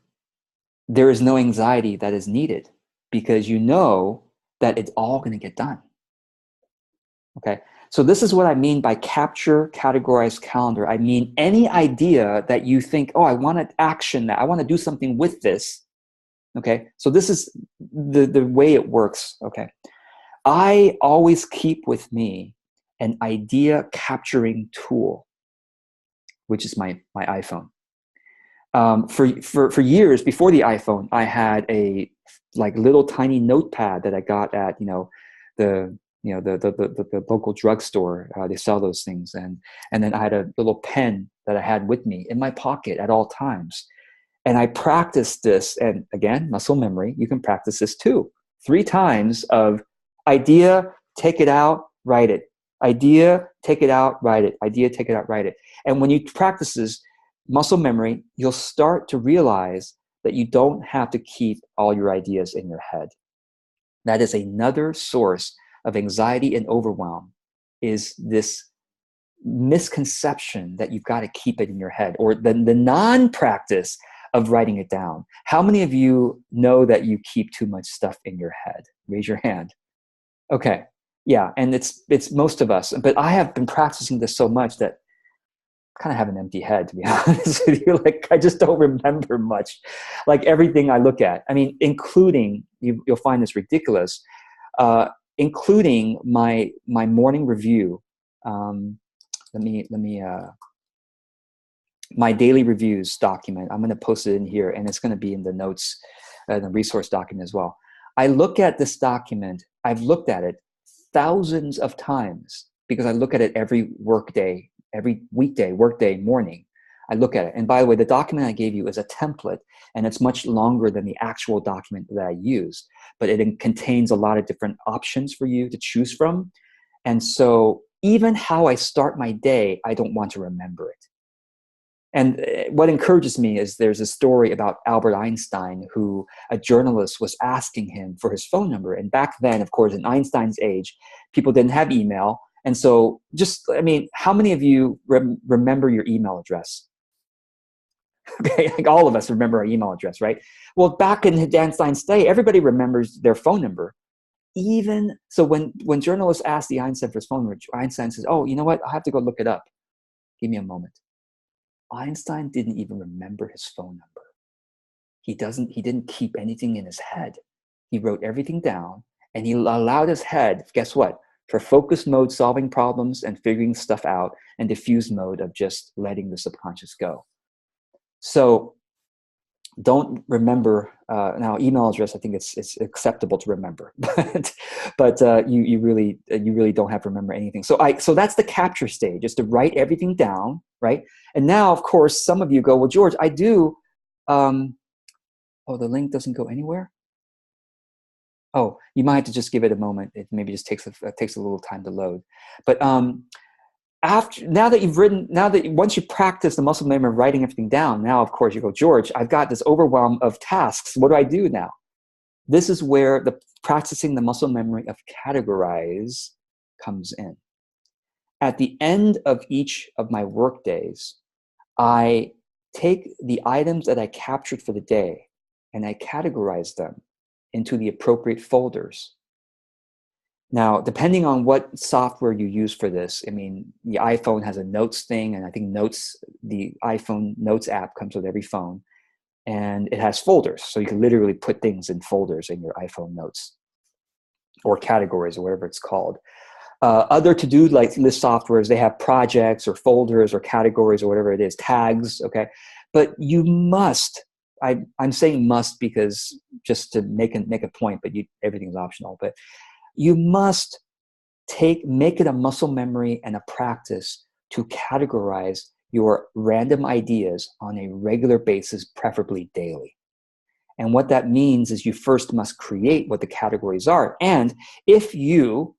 there is no anxiety that is needed, because you know that it's all going to get done. Okay, so this is what I mean by capture, categorize, calendar. I mean any idea that you think, oh, I want to action that, I want to do something with this. Okay, so this is the way it works. Okay, I always keep with me an idea capturing tool, which is my iPhone. For years before the iPhone, I had a little tiny notepad that I got at the local drugstore. They sell those things, and then I had a little pen that I had with me in my pocket at all times, and I practiced this. And again, muscle memory. You can practice this too. 3 times of idea, take it out, write it. Idea, take it out, write it. Idea, take it out, write it. And when you practice this muscle memory, you'll start to realize that you don't have to keep all your ideas in your head. That is another source of anxiety and overwhelm, is this misconception that you've got to keep it in your head, or the non-practice of writing it down. How many of you know that you keep too much stuff in your head? Raise your hand. Okay. Yeah, and it's most of us. But I have been practicing this so much that kind of have an empty head, to be honest with you. Like, I just don't remember much. Like, everything I look at, I mean, including, you'll find this ridiculous, including my morning review. My daily reviews document. I'm going to post it in here, and it's going to be in the notes, the resource document as well. I look at this document. I've looked at it thousands of times, because I look at it every workday, every weekday, workday morning. I look at it. And by the way, the document I gave you is a template, and it's much longer than the actual document that I used, but it contains a lot of different options for you to choose from. And so even how I start my day, I don't want to remember it. And what encourages me is there's a story about Albert Einstein, who a journalist was asking him for his phone number. And back then, of course, in Einstein's age, people didn't have email. And so how many of you remember your email address? Okay, like all of us remember our email address, right? Well, back in Einstein's day, everybody remembers their phone number. Even so, when journalists asked the Einstein for his phone number, Einstein says, "Oh, you know what? I have to go look it up. Give me a moment." Einstein didn't even remember his phone number. He didn't keep anything in his head. He wrote everything down, and he allowed his head, guess what? For focus mode, solving problems and figuring stuff out, and diffuse mode of just letting the subconscious go. So don't remember now. Email address, I think it's acceptable to remember, but you really don't have to remember anything. So that's the capture stage, is to write everything down, right? And now, of course, some of you go, well, George, I do. The link doesn't go anywhere. Oh, you might have to just give it a moment. It maybe just takes a little time to load. But once you practice the muscle memory of writing everything down, now, of course, you go, George, I've got this overwhelm of tasks. What do I do now? This is where practicing the muscle memory of categorize comes in. At the end of each of my work days, I take the items that I captured for the day and I categorize them into the appropriate folders. Now, depending on what software you use for this, the iPhone has a notes thing, and I think the iPhone Notes app comes with every phone, and it has folders. So you can literally put things in folders in your iPhone Notes, or categories, or whatever it's called. Other to-do list softwares, they have projects or folders or categories or whatever it is, tags, okay? But you must, I'm saying must because just to make a point, but everything's optional, but you must make it a muscle memory and a practice to categorize your random ideas on a regular basis, preferably daily. And what that means is you first must create what the categories are. And if you,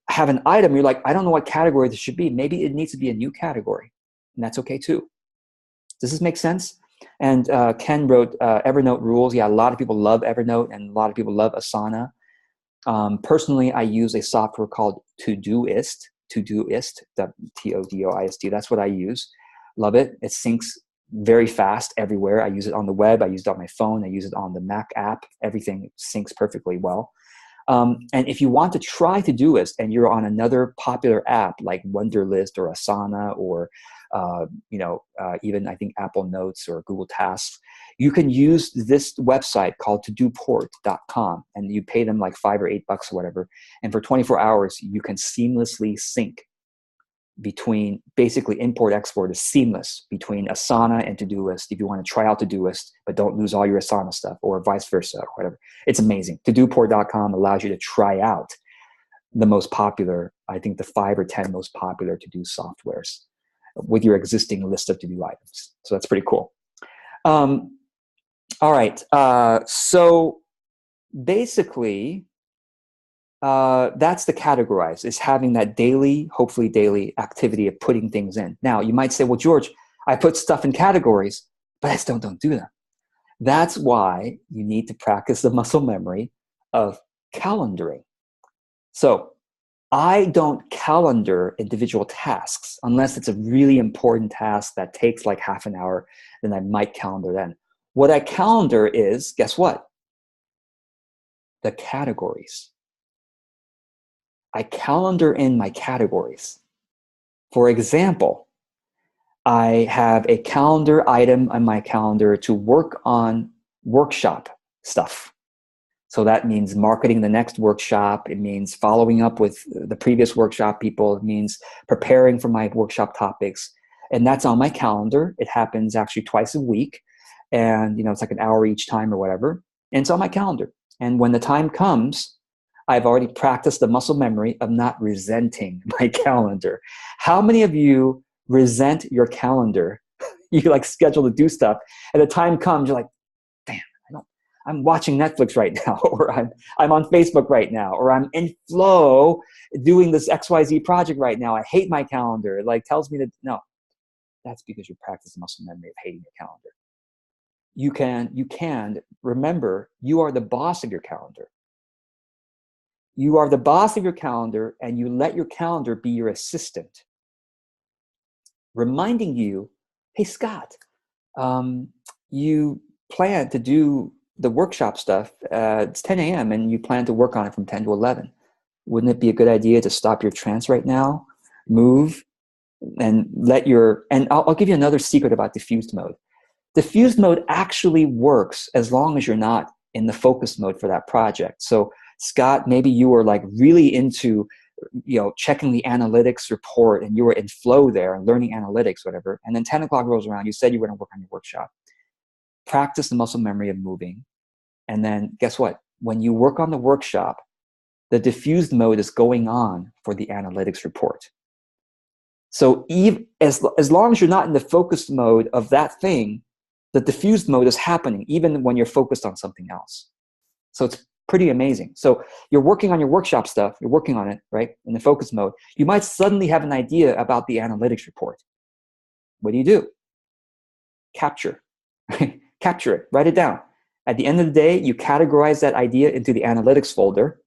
have an item, you're like, I don't know what category this should be. Maybe it needs to be a new category. And that's okay too. Does this make sense? And Ken wrote Evernote rules. Yeah, a lot of people love Evernote and a lot of people love Asana. Personally, I use a software called Todoist, Todoist, T-O-D-O-I-S-T. That's what I use. Love it. It syncs very fast everywhere. I use it on the web. I use it on my phone. I use it on the Mac app. Everything syncs perfectly well. And if you want to try Todoist and you're on another popular app like Wunderlist or Asana or even I think Apple Notes or Google Tasks, you can use this website called todoport.com, and you pay them like $5 or $8 or whatever. And for 24 hours, you can seamlessly sync between, basically import-export is seamless between Asana and Todoist if you want to try out Todoist, but don't lose all your Asana stuff, or vice versa, or whatever. It's amazing. Todoport.com allows you to try out the most popular, I think the 5 or 10 most popular to-do softwares with your existing list of to-do items. So that's pretty cool. All right. So basically, that's the categorize, is having that hopefully daily activity of putting things in. Now, you might say, well, George, I put stuff in categories, but I still don't do them. That's why you need to practice the muscle memory of calendaring. So I don't calendar individual tasks unless it's a really important task that takes like half an hour, then I might calendar then. What I calendar is, guess what? The categories. I calendar in my categories. For example, I have a calendar item on my calendar to work on workshop stuff. So that means marketing the next workshop. It means following up with the previous workshop people. It means preparing for my workshop topics. And that's on my calendar. It happens actually twice a week. And, it's like an hour each time or whatever. And it's on my calendar. And when the time comes, I've already practiced the muscle memory of not resenting my calendar. How many of you resent your calendar? You like schedule to do stuff, and the time comes, you're like, damn, I'm watching Netflix right now, or I'm on Facebook right now, or I'm in flow doing this XYZ project right now. I hate my calendar. It like tells me that no, that's because you practice muscle memory of hating your calendar. You can remember you are the boss of your calendar. You are the boss of your calendar, and you let your calendar be your assistant, reminding you, hey, Scott, you plan to do the workshop stuff. It's 10 a.m. and you plan to work on it from 10 to 11. Wouldn't it be a good idea to stop your trance right now, move, and and I'll give you another secret about diffused mode. Diffused mode actually works as long as you're not in the focus mode for that project. So Scott, maybe you were like really into, checking the analytics report and you were in flow there and learning analytics, whatever. And then 10 o'clock rolls around, you said you were going to work on your workshop. Practice the muscle memory of moving. And then guess what? When you work on the workshop, the diffused mode is going on for the analytics report. So as long as you're not in the focused mode of that thing, the diffused mode is happening even when you're focused on something else. So it's pretty amazing. So you're working on your workshop stuff, you're working on it, right? In the focus mode, you might suddenly have an idea about the analytics report. What do? Capture. Capture it, write it down. At the end of the day, you categorize that idea into the analytics folder,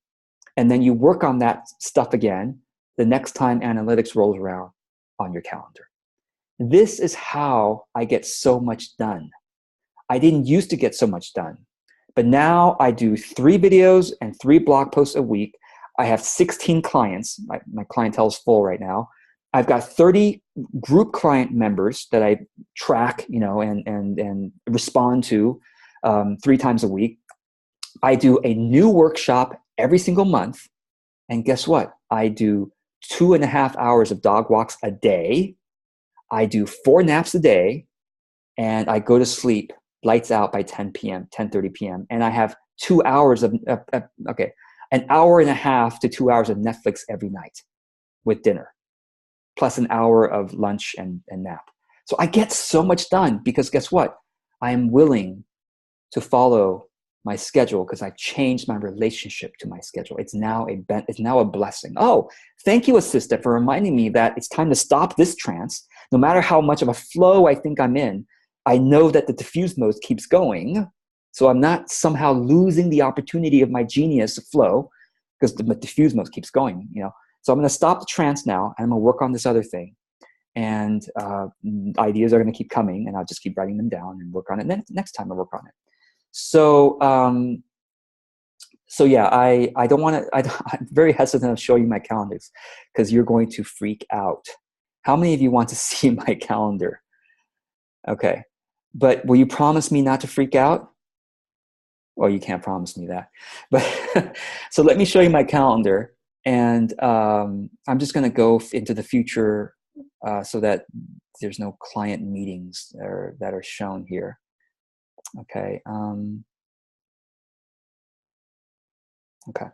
and then you work on that stuff again the next time analytics rolls around on your calendar. This is how I get so much done. I didn't used to get so much done, but now I do 3 videos and 3 blog posts a week. I have 16 clients. My clientele is full right now. I've got 30 group client members that I track, and respond to 3 times a week. I do a new workshop every single month. And guess what? I do 2.5 hours of dog walks a day. I do 4 naps a day, and I go to sleep, lights out by 10 p.m., 10:30 p.m. And I have 2 hours of, an hour and a half to 2 hours of Netflix every night with dinner, plus an hour of lunch and nap. So I get so much done because guess what? I am willing to follow my schedule because I changed my relationship to my schedule. It's now a blessing. Oh, thank you, assistant, for reminding me that it's time to stop this trance. No matter how much of a flow I think I'm in, I know that the diffuse mode keeps going. So I'm not somehow losing the opportunity of my genius flow because the diffuse mode keeps going, So I'm going to stop the trance now, and I'm going to work on this other thing. And ideas are going to keep coming, and I'll just keep writing them down and work on it. Next time I work on it. So yeah, I don't want to. I'm very hesitant of showing you my calendars because you're going to freak out. How many of you want to see my calendar? Okay, but will you promise me not to freak out? Well, you can't promise me that. But so let me show you my calendar. And I'm just going to go into the future so that there's no client meetings that are shown here. Okay. Okay.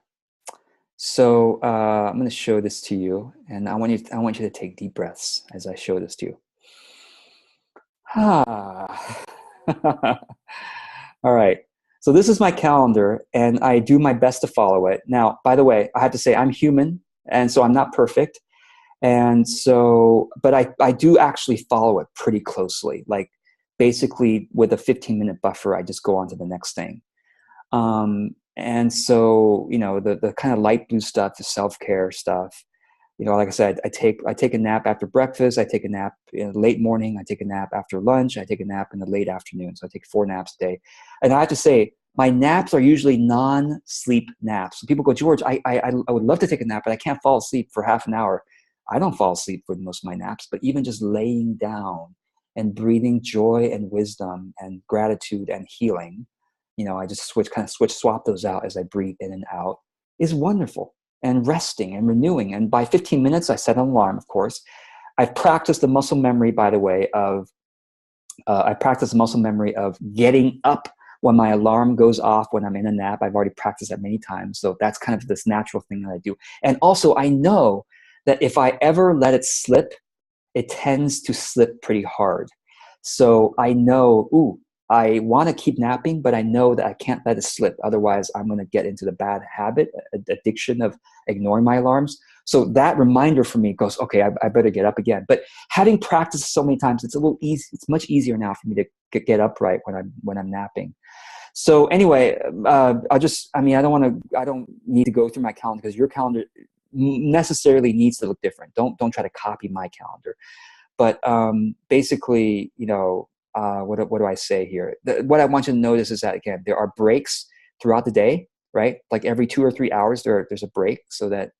So I'm going to show this to you, and I want you to take deep breaths as I show this to you. All right. So this is my calendar, and I do my best to follow it. Now, by the way, I have to say I'm human, and so I'm not perfect. And so, but I do actually follow it pretty closely. Like basically with a 15-minute buffer, I just go on to the next thing. And so, the kind of light blue stuff, the self-care stuff, like I said, I take a nap after breakfast. I take a nap in the late morning. I take a nap after lunch. I take a nap in the late afternoon. So I take 4 naps a day. And I have to say, my naps are usually non-sleep naps. So people go, George, I would love to take a nap, but I can't fall asleep for half an hour. I don't fall asleep for most of my naps, but even just laying down and breathing joy and wisdom and gratitude and healing, I just swap those out as I breathe in and out, is wonderful. And resting and renewing. And by 15 minutes, I set an alarm, of course. I've practiced the muscle memory, by the way, of getting up when my alarm goes off when I'm in a nap. I've already practiced that many times. So that's kind of this natural thing that I do. And also I know that if I ever let it slip, it tends to slip pretty hard. So I know, I want to keep napping, but I know that I can't let it slip. Otherwise, I'm going to get into the bad habit, addiction of ignoring my alarms. So that reminder for me goes, okay, I better get up again. But having practiced so many times, it's a little easy. It's much easier now for me to get upright when I'm napping. So anyway, I don't need to go through my calendar because your calendar necessarily needs to look different. Don't try to copy my calendar. But basically, what do I say here? What I want you to notice is that, again, there are breaks throughout the day, right? Like every 2 or 3 hours, there's a break so that,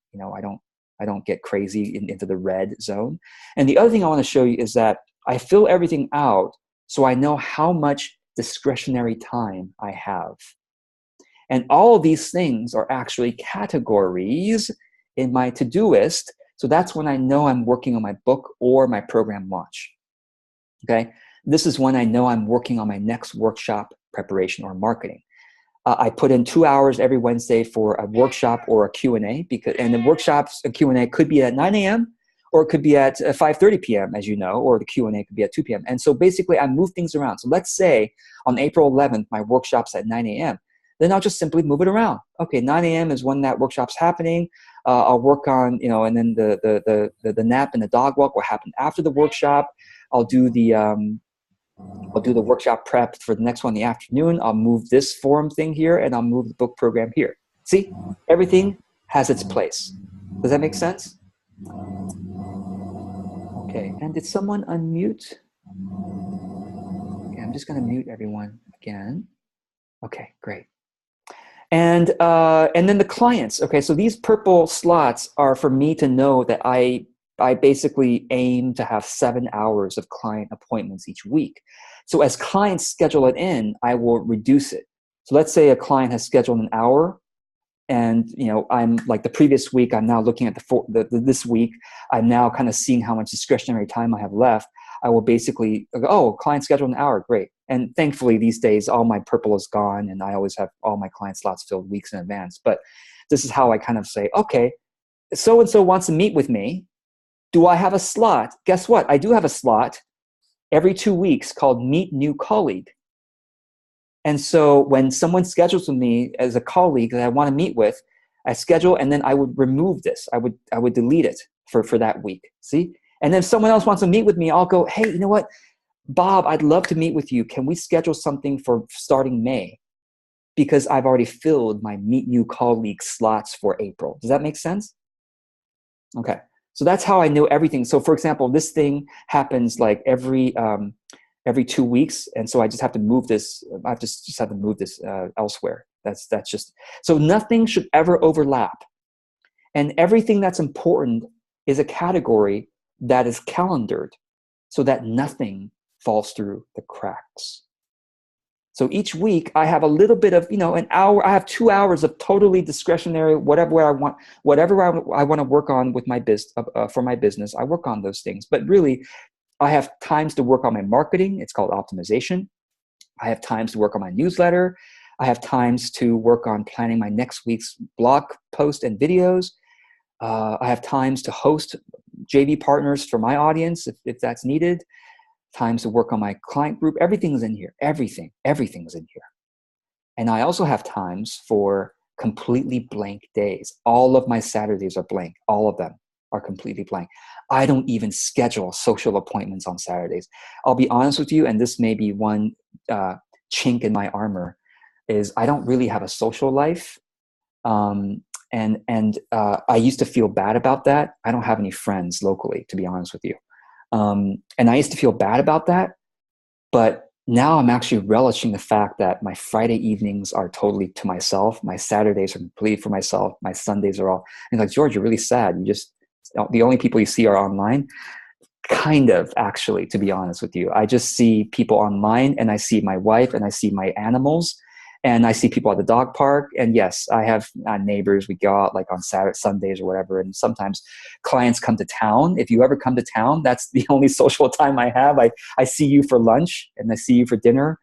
I don't get crazy into the red zone. And the other thing I want to show you is that I fill everything out so I know how much discretionary time I have. And all of these things are actually categories in my Todoist. So that's when I know I'm working on my book or my program launch. Okay. This is when I know I'm working on my next workshop preparation or marketing. I put in 2 hours every Wednesday for a workshop or a Q&A, and the workshops and Q&A could be at 9 a.m. or it could be at 5:30 p.m., as you know, or the Q&A could be at 2 p.m. And so basically I move things around. So let's say on April 11th, my workshop's at 9 a.m. Then I'll just simply move it around. Okay, 9 a.m. is when that workshop's happening. I'll work on, and then the nap and the dog walk will happen after the workshop. I'll do the workshop prep for the next one in the afternoon. I'll move this forum thing here, and I'll move the book program here. See, everything has its place. Does that make sense? Okay, and did someone unmute? Okay, I'm just going to mute everyone again. Okay, great. And then the clients. Okay, so these purple slots are for me to know that I basically aim to have 7 hours of client appointments each week. So as clients schedule it in, I will reduce it. So let's say a client has scheduled an hour, and I'm like the previous week, I'm now looking at this week, I'm now kind of seeing how much discretionary time I have left. I will basically go, oh, client scheduled an hour, great. And thankfully these days, all my purple is gone, and I always have all my client slots filled weeks in advance. But this is how I kind of say, okay, so-and-so wants to meet with me. Do I have a slot? Guess what? I do have a slot every 2 weeks called Meet New Colleague. And so when someone schedules with me as a colleague that I want to meet with, I schedule, and then I would remove this. I would delete it for that week. See? And then if someone else wants to meet with me, I'll go, hey, you know what? Bob, I'd love to meet with you. Can we schedule something for starting May? Because I've already filled my Meet New Colleague slots for April. Does that make sense? Okay. So that's how I know everything. So for example, this thing happens like every 2 weeks. And so I just have to move this. I just have to move this elsewhere. That's just, so nothing should ever overlap. And everything that's important is a category that is calendared so that nothing falls through the cracks. So each week I have a little bit of, an hour, I have 2 hours of totally discretionary, whatever I want to work on with my for my business, I work on those things. But really, I have times to work on my marketing. It's called optimization. I have times to work on my newsletter. I have times to work on planning my next week's blog post and videos. I have times to host JV partners for my audience if that's needed. Times to work on my client group. Everything's in here. Everything's in here. And I also have times for completely blank days. All of my Saturdays are blank. All of them are completely blank. I don't even schedule social appointments on Saturdays. I'll be honest with you, and this may be one chink in my armor, is I don't really have a social life. And I used to feel bad about that. I don't have any friends locally, to be honest with you. And I used to feel bad about that, but now I'm actually relishing the fact that my Friday evenings are totally to myself. My Saturdays are completely for myself. My Sundays are all, and like, George, you're really sad. The only people you see are online. Kind of, actually, to be honest with you. I just see people online, and I see my wife, and I see my animals, and I see people at the dog park. And yes, I have neighbors. We go out like on Saturday, Sundays or whatever. And sometimes clients come to town. If you ever come to town, that's the only social time I have. I see you for lunch and I see you for dinner.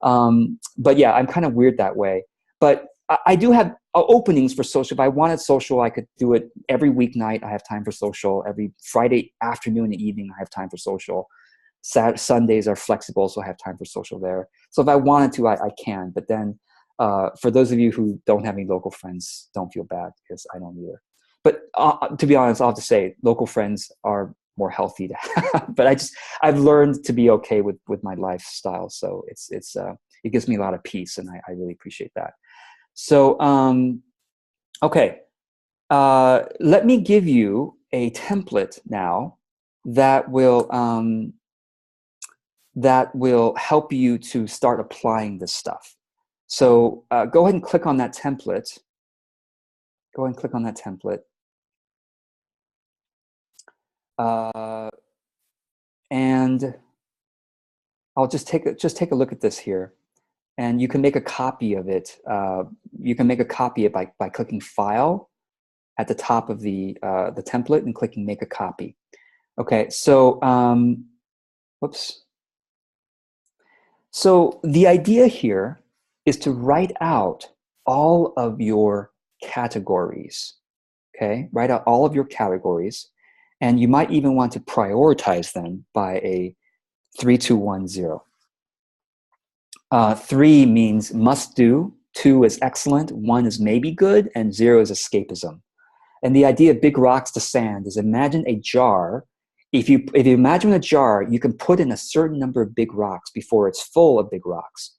But yeah, I'm kind of weird that way. But I do have openings for social. If I wanted social, I could do it every weeknight. I have time for social. Every Friday afternoon and evening, I have time for social. Sundays are flexible, so I have time for social there. So if I wanted to, I can. But then for those of you who don't have any local friends, don't feel bad because I don't either. But to be honest, I'll have to say local friends are more healthy to have. But I've learned to be okay with my lifestyle. So it gives me a lot of peace, and I really appreciate that. So okay, let me give you a template now that will help you to start applying this stuff. So go ahead and click on that template. Go ahead and click on that template. And I'll just take a look at this here, and you can make a copy of it. You can make a copy of it by clicking File at the top of the template and clicking Make a Copy. Okay, so whoops. So the idea here is to write out all of your categories. Okay, write out all of your categories. And you might even want to prioritize them by a 3, 2, 1, 0. 3 means must do, 2 is excellent, 1 is maybe good, and 0 is escapism. And the idea of big rocks to sand is imagine a jar. If you imagine a jar, you can put in a certain number of big rocks before it's full of big rocks.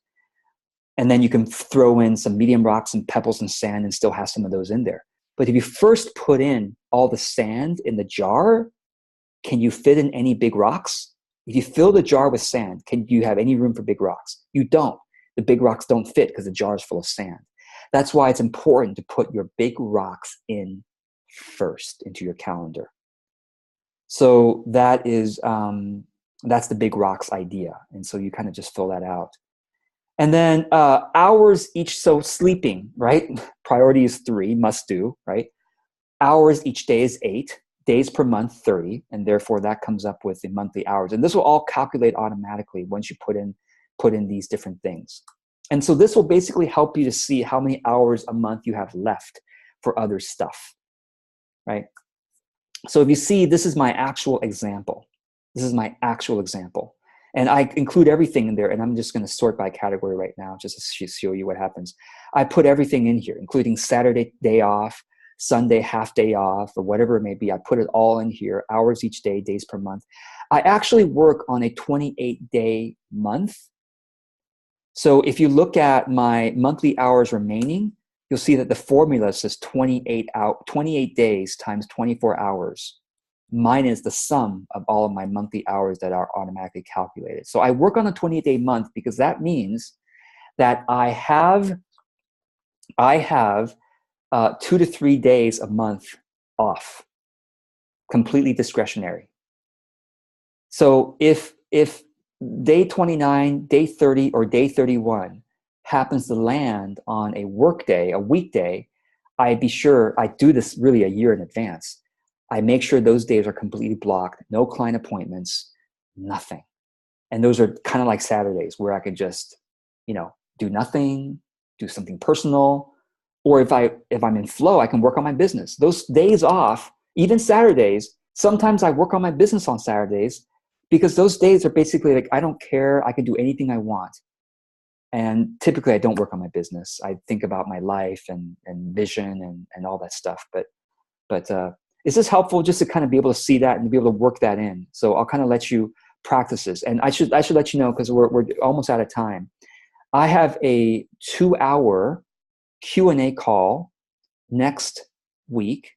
And then you can throw in some medium rocks and pebbles and sand and still have some of those in there. But if you first put in all the sand in the jar, can you fit in any big rocks? If you fill the jar with sand, can you have any room for big rocks? You don't. The big rocks don't fit because the jar is full of sand. That's why it's important to put your big rocks in first into your calendar. So that is that's the big rocks idea. And so you kind of just fill that out. And then hours each, so sleeping, right? Priority is 3, must do, right? Hours each day is 8, days per month 30, and therefore that comes up with the monthly hours. And this will all calculate automatically once you put in these different things. And so this will basically help you to see how many hours a month you have left for other stuff, right? So if you see, this is my actual example. This is my actual example. And I include everything in there, and I'm just going to sort by category right now just to show you what happens. I put everything in here, including Saturday day off, Sunday half day off, or whatever it may be. I put it all in here, hours each day, days per month. I actually work on a 28-day month. So if you look at my monthly hours remaining, you'll see that the formula says 28 days times 24 hours. Minus the sum of all of my monthly hours that are automatically calculated. So I work on a 28-day month because that means that I have 2 to 3 days a month off, completely discretionary. So if day 29, day 30, or day 31 happens to land on a work day, a weekday, I do this really a year in advance. I make sure those days are completely blocked, no client appointments, nothing. And those are kind of like Saturdays where I could just, do nothing, do something personal. Or if I'm in flow, I can work on my business. Those days off, even Saturdays, sometimes I work on my business on Saturdays because those days are basically like, I don't care, I can do anything I want. And typically I don't work on my business. I think about my life and vision and all that stuff. But is this helpful just to kind of be able to see that and to be able to work that in? So I'll kind of let you practice this. And I should let you know, because we're almost out of time. I have a 2-hour Q&A call next week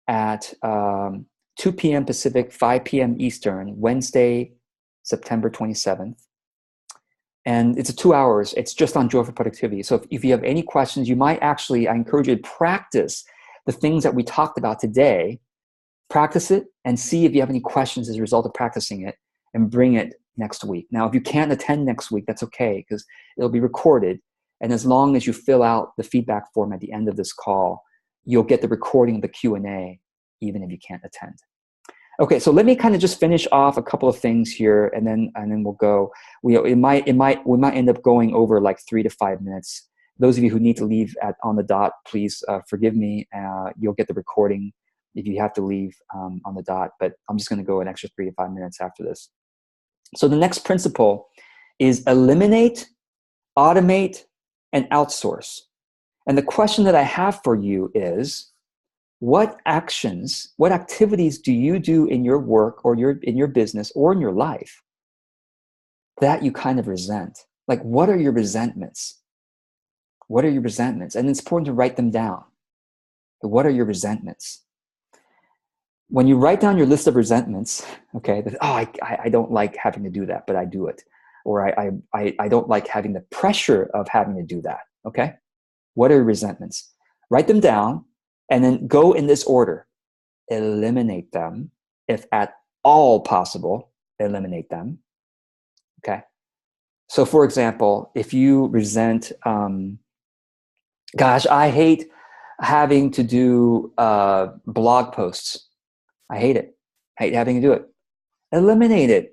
at 2 p.m. Pacific, 5 p.m. Eastern, Wednesday, September 27th. And it's 2 hours. It's just on joyful productivity. So if you have any questions, you might actually, I encourage you to practice the things that we talked about today. Practice it and see if you have any questions as a result of practicing it, and bring it next week. Now, if you can't attend next week, that's okay, because it'll be recorded. And as long as you fill out the feedback form at the end of this call, you'll get the recording of the Q&A, even if you can't attend. Okay, so let me kind of just finish off a couple of things here, and then we'll go. We might end up going over like 3 to 5 minutes. Those of you who need to leave on the dot, please forgive me. You'll get the recording if you have to leave on the dot, but I'm just going to go an extra 3 to 5 minutes after this. So the next principle is eliminate, automate, and outsource. And the question that I have for you is, what actions, what activities do you do in your work or in your business or in your life that you kind of resent? Like, what are your resentments? What are your resentments? And it's important to write them down. What are your resentments? When you write down your list of resentments, okay, I don't like having to do that, but I do it. Or I don't like having the pressure of having to do that, okay? What are your resentments? Write them down and then go in this order. Eliminate them. If at all possible, eliminate them, okay? So for example, if you resent, gosh, I hate having to do blog posts. I hate it. I hate having to do it. Eliminate it.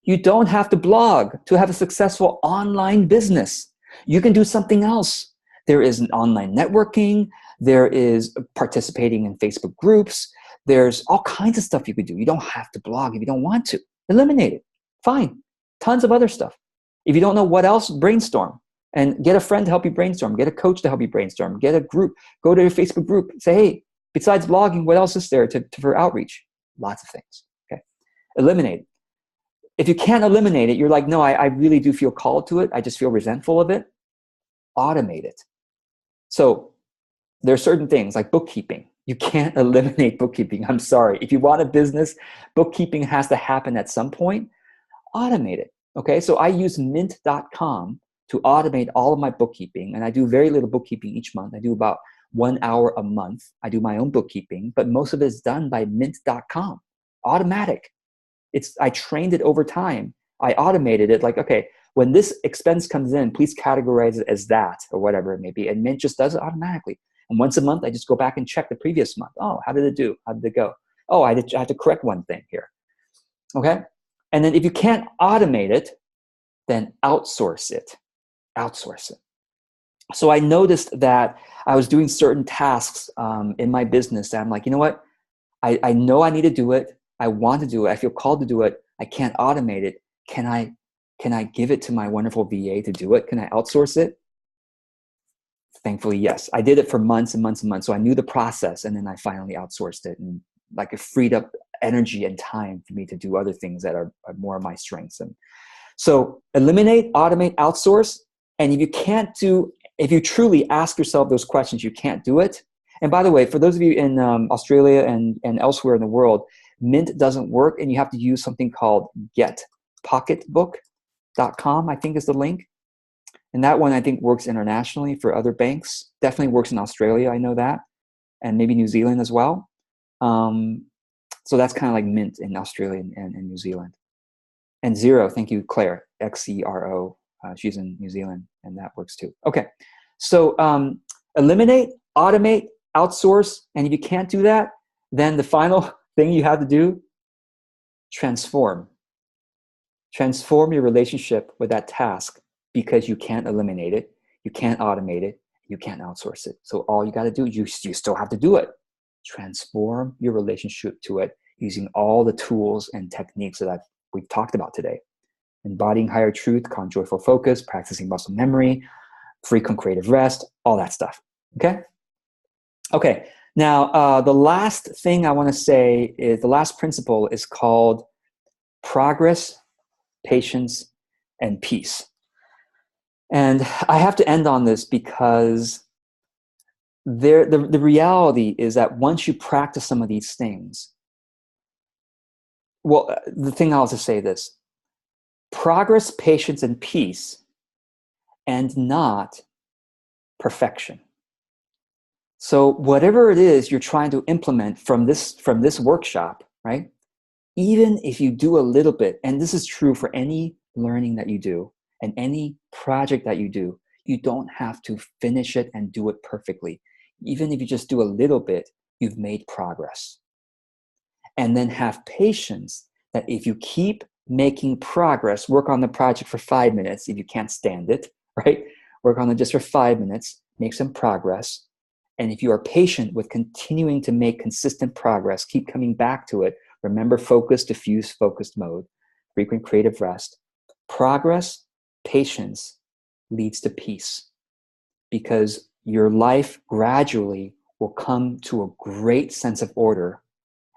You don't have to blog to have a successful online business. You can do something else. There is an online networking. There is participating in Facebook groups. There's all kinds of stuff you could do. You don't have to blog if you don't want to. Eliminate it. Fine. Tons of other stuff. If you don't know what else, brainstorm. And get a friend to help you brainstorm. Get a coach to help you brainstorm. Get a group. Go to your Facebook group. Say, hey, besides blogging, what else is there for outreach? Lots of things. Okay. Eliminate it. If you can't eliminate it, you're like, no, I really do feel called to it. I just feel resentful of it. Automate it. So there are certain things like bookkeeping. You can't eliminate bookkeeping. I'm sorry. If you want a business, bookkeeping has to happen at some point. Automate it. Okay. So I use mint.com to automate all of my bookkeeping. And I do very little bookkeeping each month. I do about 1 hour a month. I do my own bookkeeping, but most of it is done by mint.com. Automatic. I trained it over time. I automated it like, okay, when this expense comes in, please categorize it as that or whatever it may be. And Mint just does it automatically. And once a month, I just go back and check the previous month. Oh, how did it do? How did it go? Oh, I had to correct one thing here. Okay. And then if you can't automate it, then outsource it. Outsource it. So I noticed that I was doing certain tasks in my business that I'm like, you know what? I know I need to do it. I want to do it. I feel called to do it. I can't automate it. Can I give it to my wonderful VA to do it? Can I outsource it? Thankfully, yes. I did it for months and months and months. So I knew the process, and then I finally outsourced it, and like it freed up energy and time for me to do other things that are more of my strengths. And so eliminate, automate, outsource. And if you truly ask yourself those questions, you can't do it. And by the way, for those of you in Australia and elsewhere in the world, Mint doesn't work, and you have to use something called getpocketbook.com, I think is the link. And that one I think works internationally for other banks. Definitely works in Australia, I know that. And maybe New Zealand as well. So that's kind of like Mint in Australia and New Zealand. And Xero, thank you, Claire, Xero. She's in New Zealand, and that works too. Okay, so eliminate, automate, outsource, and if you can't do that, then the final thing you have to do, transform. Transform your relationship with that task, because you can't eliminate it, you can't automate it, you can't outsource it. So all you got to do, you still have to do it. Transform your relationship to it using all the tools and techniques that we've talked about today. Embodying higher truth, calm, joyful focus, practicing muscle memory, frequent creative rest, all that stuff. Okay? Okay. Now, the last thing I want to say is the last principle is called progress, patience, and peace. And I have to end on this because the reality is that once you practice some of these things, well, the thing I'll just say this, progress, patience, and peace, and not perfection. So whatever it is you're trying to implement from this workshop, right? Even if you do a little bit, and this is true for any learning that you do and any project that you do, you don't have to finish it and do it perfectly. Even if you just do a little bit, you've made progress. And then have patience that if you keep making progress, work on the project for 5 minutes, if you can't stand it, right? Work on it just for 5 minutes, make some progress. And if you are patient with continuing to make consistent progress, keep coming back to it. Remember focus, diffuse, focused mode. frequent creative rest. Progress, patience leads to peace, because your life gradually will come to a great sense of order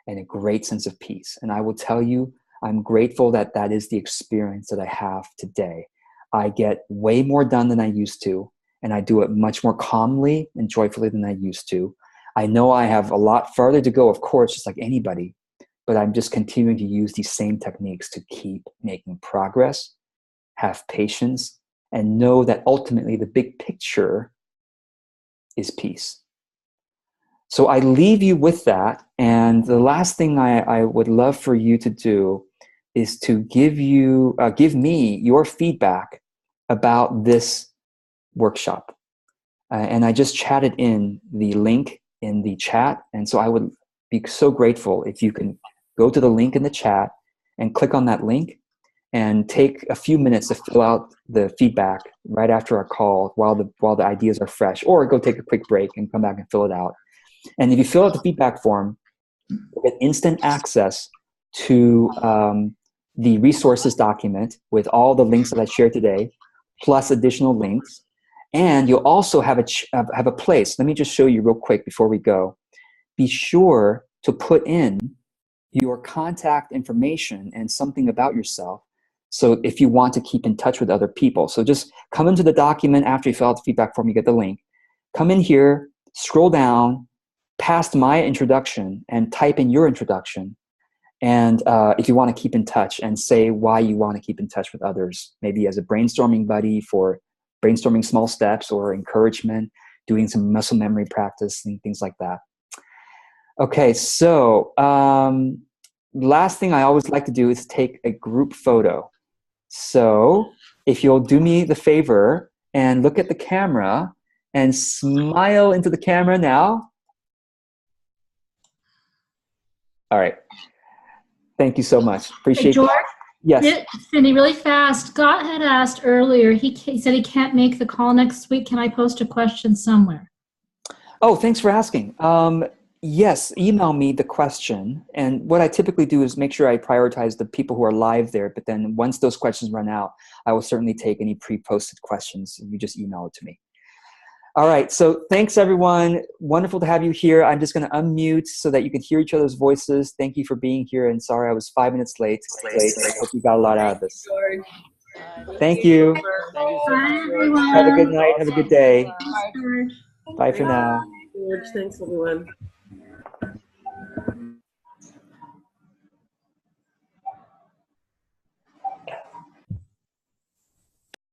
and a great sense of peace. And I will tell you, I'm grateful that that is the experience that I have today. I get way more done than I used to, and I do it much more calmly and joyfully than I used to. I know I have a lot further to go, of course, just like anybody, but I'm just continuing to use these same techniques to keep making progress, have patience, and know that ultimately the big picture is peace. So I leave you with that. And the last thing I would love for you to do is to give me your feedback about this workshop. And I just chatted in the link in the chat. And so I would be so grateful if you can go to the link in the chat and click on that link and take a few minutes to fill out the feedback right after our call while the ideas are fresh, or go take a quick break and come back and fill it out. And if you fill out the feedback form, you get instant access to the resources document with all the links that I shared today, plus additional links. And you'll also have a place. Let me just show you real quick before we go. Be sure to put in your contact information and something about yourself, so if you want to keep in touch with other people. So just come into the document after you fill out the feedback form, you get the link. Come in here, scroll down past my introduction and type in your introduction. And if you want to keep in touch, and say why you want to keep in touch with others, maybe as a brainstorming buddy for brainstorming small steps, or encouragement, doing some muscle memory practice and things like that. Okay, so last thing I always like to do is take a group photo. So if you'll do me the favor and look at the camera and smile into the camera now. All right. Thank you so much. Appreciate it. George? Yes. Cindy, really fast. Scott had asked earlier, he said he can't make the call next week. Can I post a question somewhere? Oh, thanks for asking. Yes, email me the question. And what I typically do is make sure I prioritize the people who are live there. But then once those questions run out, I will certainly take any pre-posted questions. You just email it to me. All right, so thanks everyone. Wonderful to have you here. I'm just gonna unmute so that you can hear each other's voices. Thank you for being here, and sorry I was 5 minutes late. I hope you got a lot out of this. Thank you. Bye, everyone. Have a good night, have a good day. Thanks, George. Bye for now. George, thanks everyone.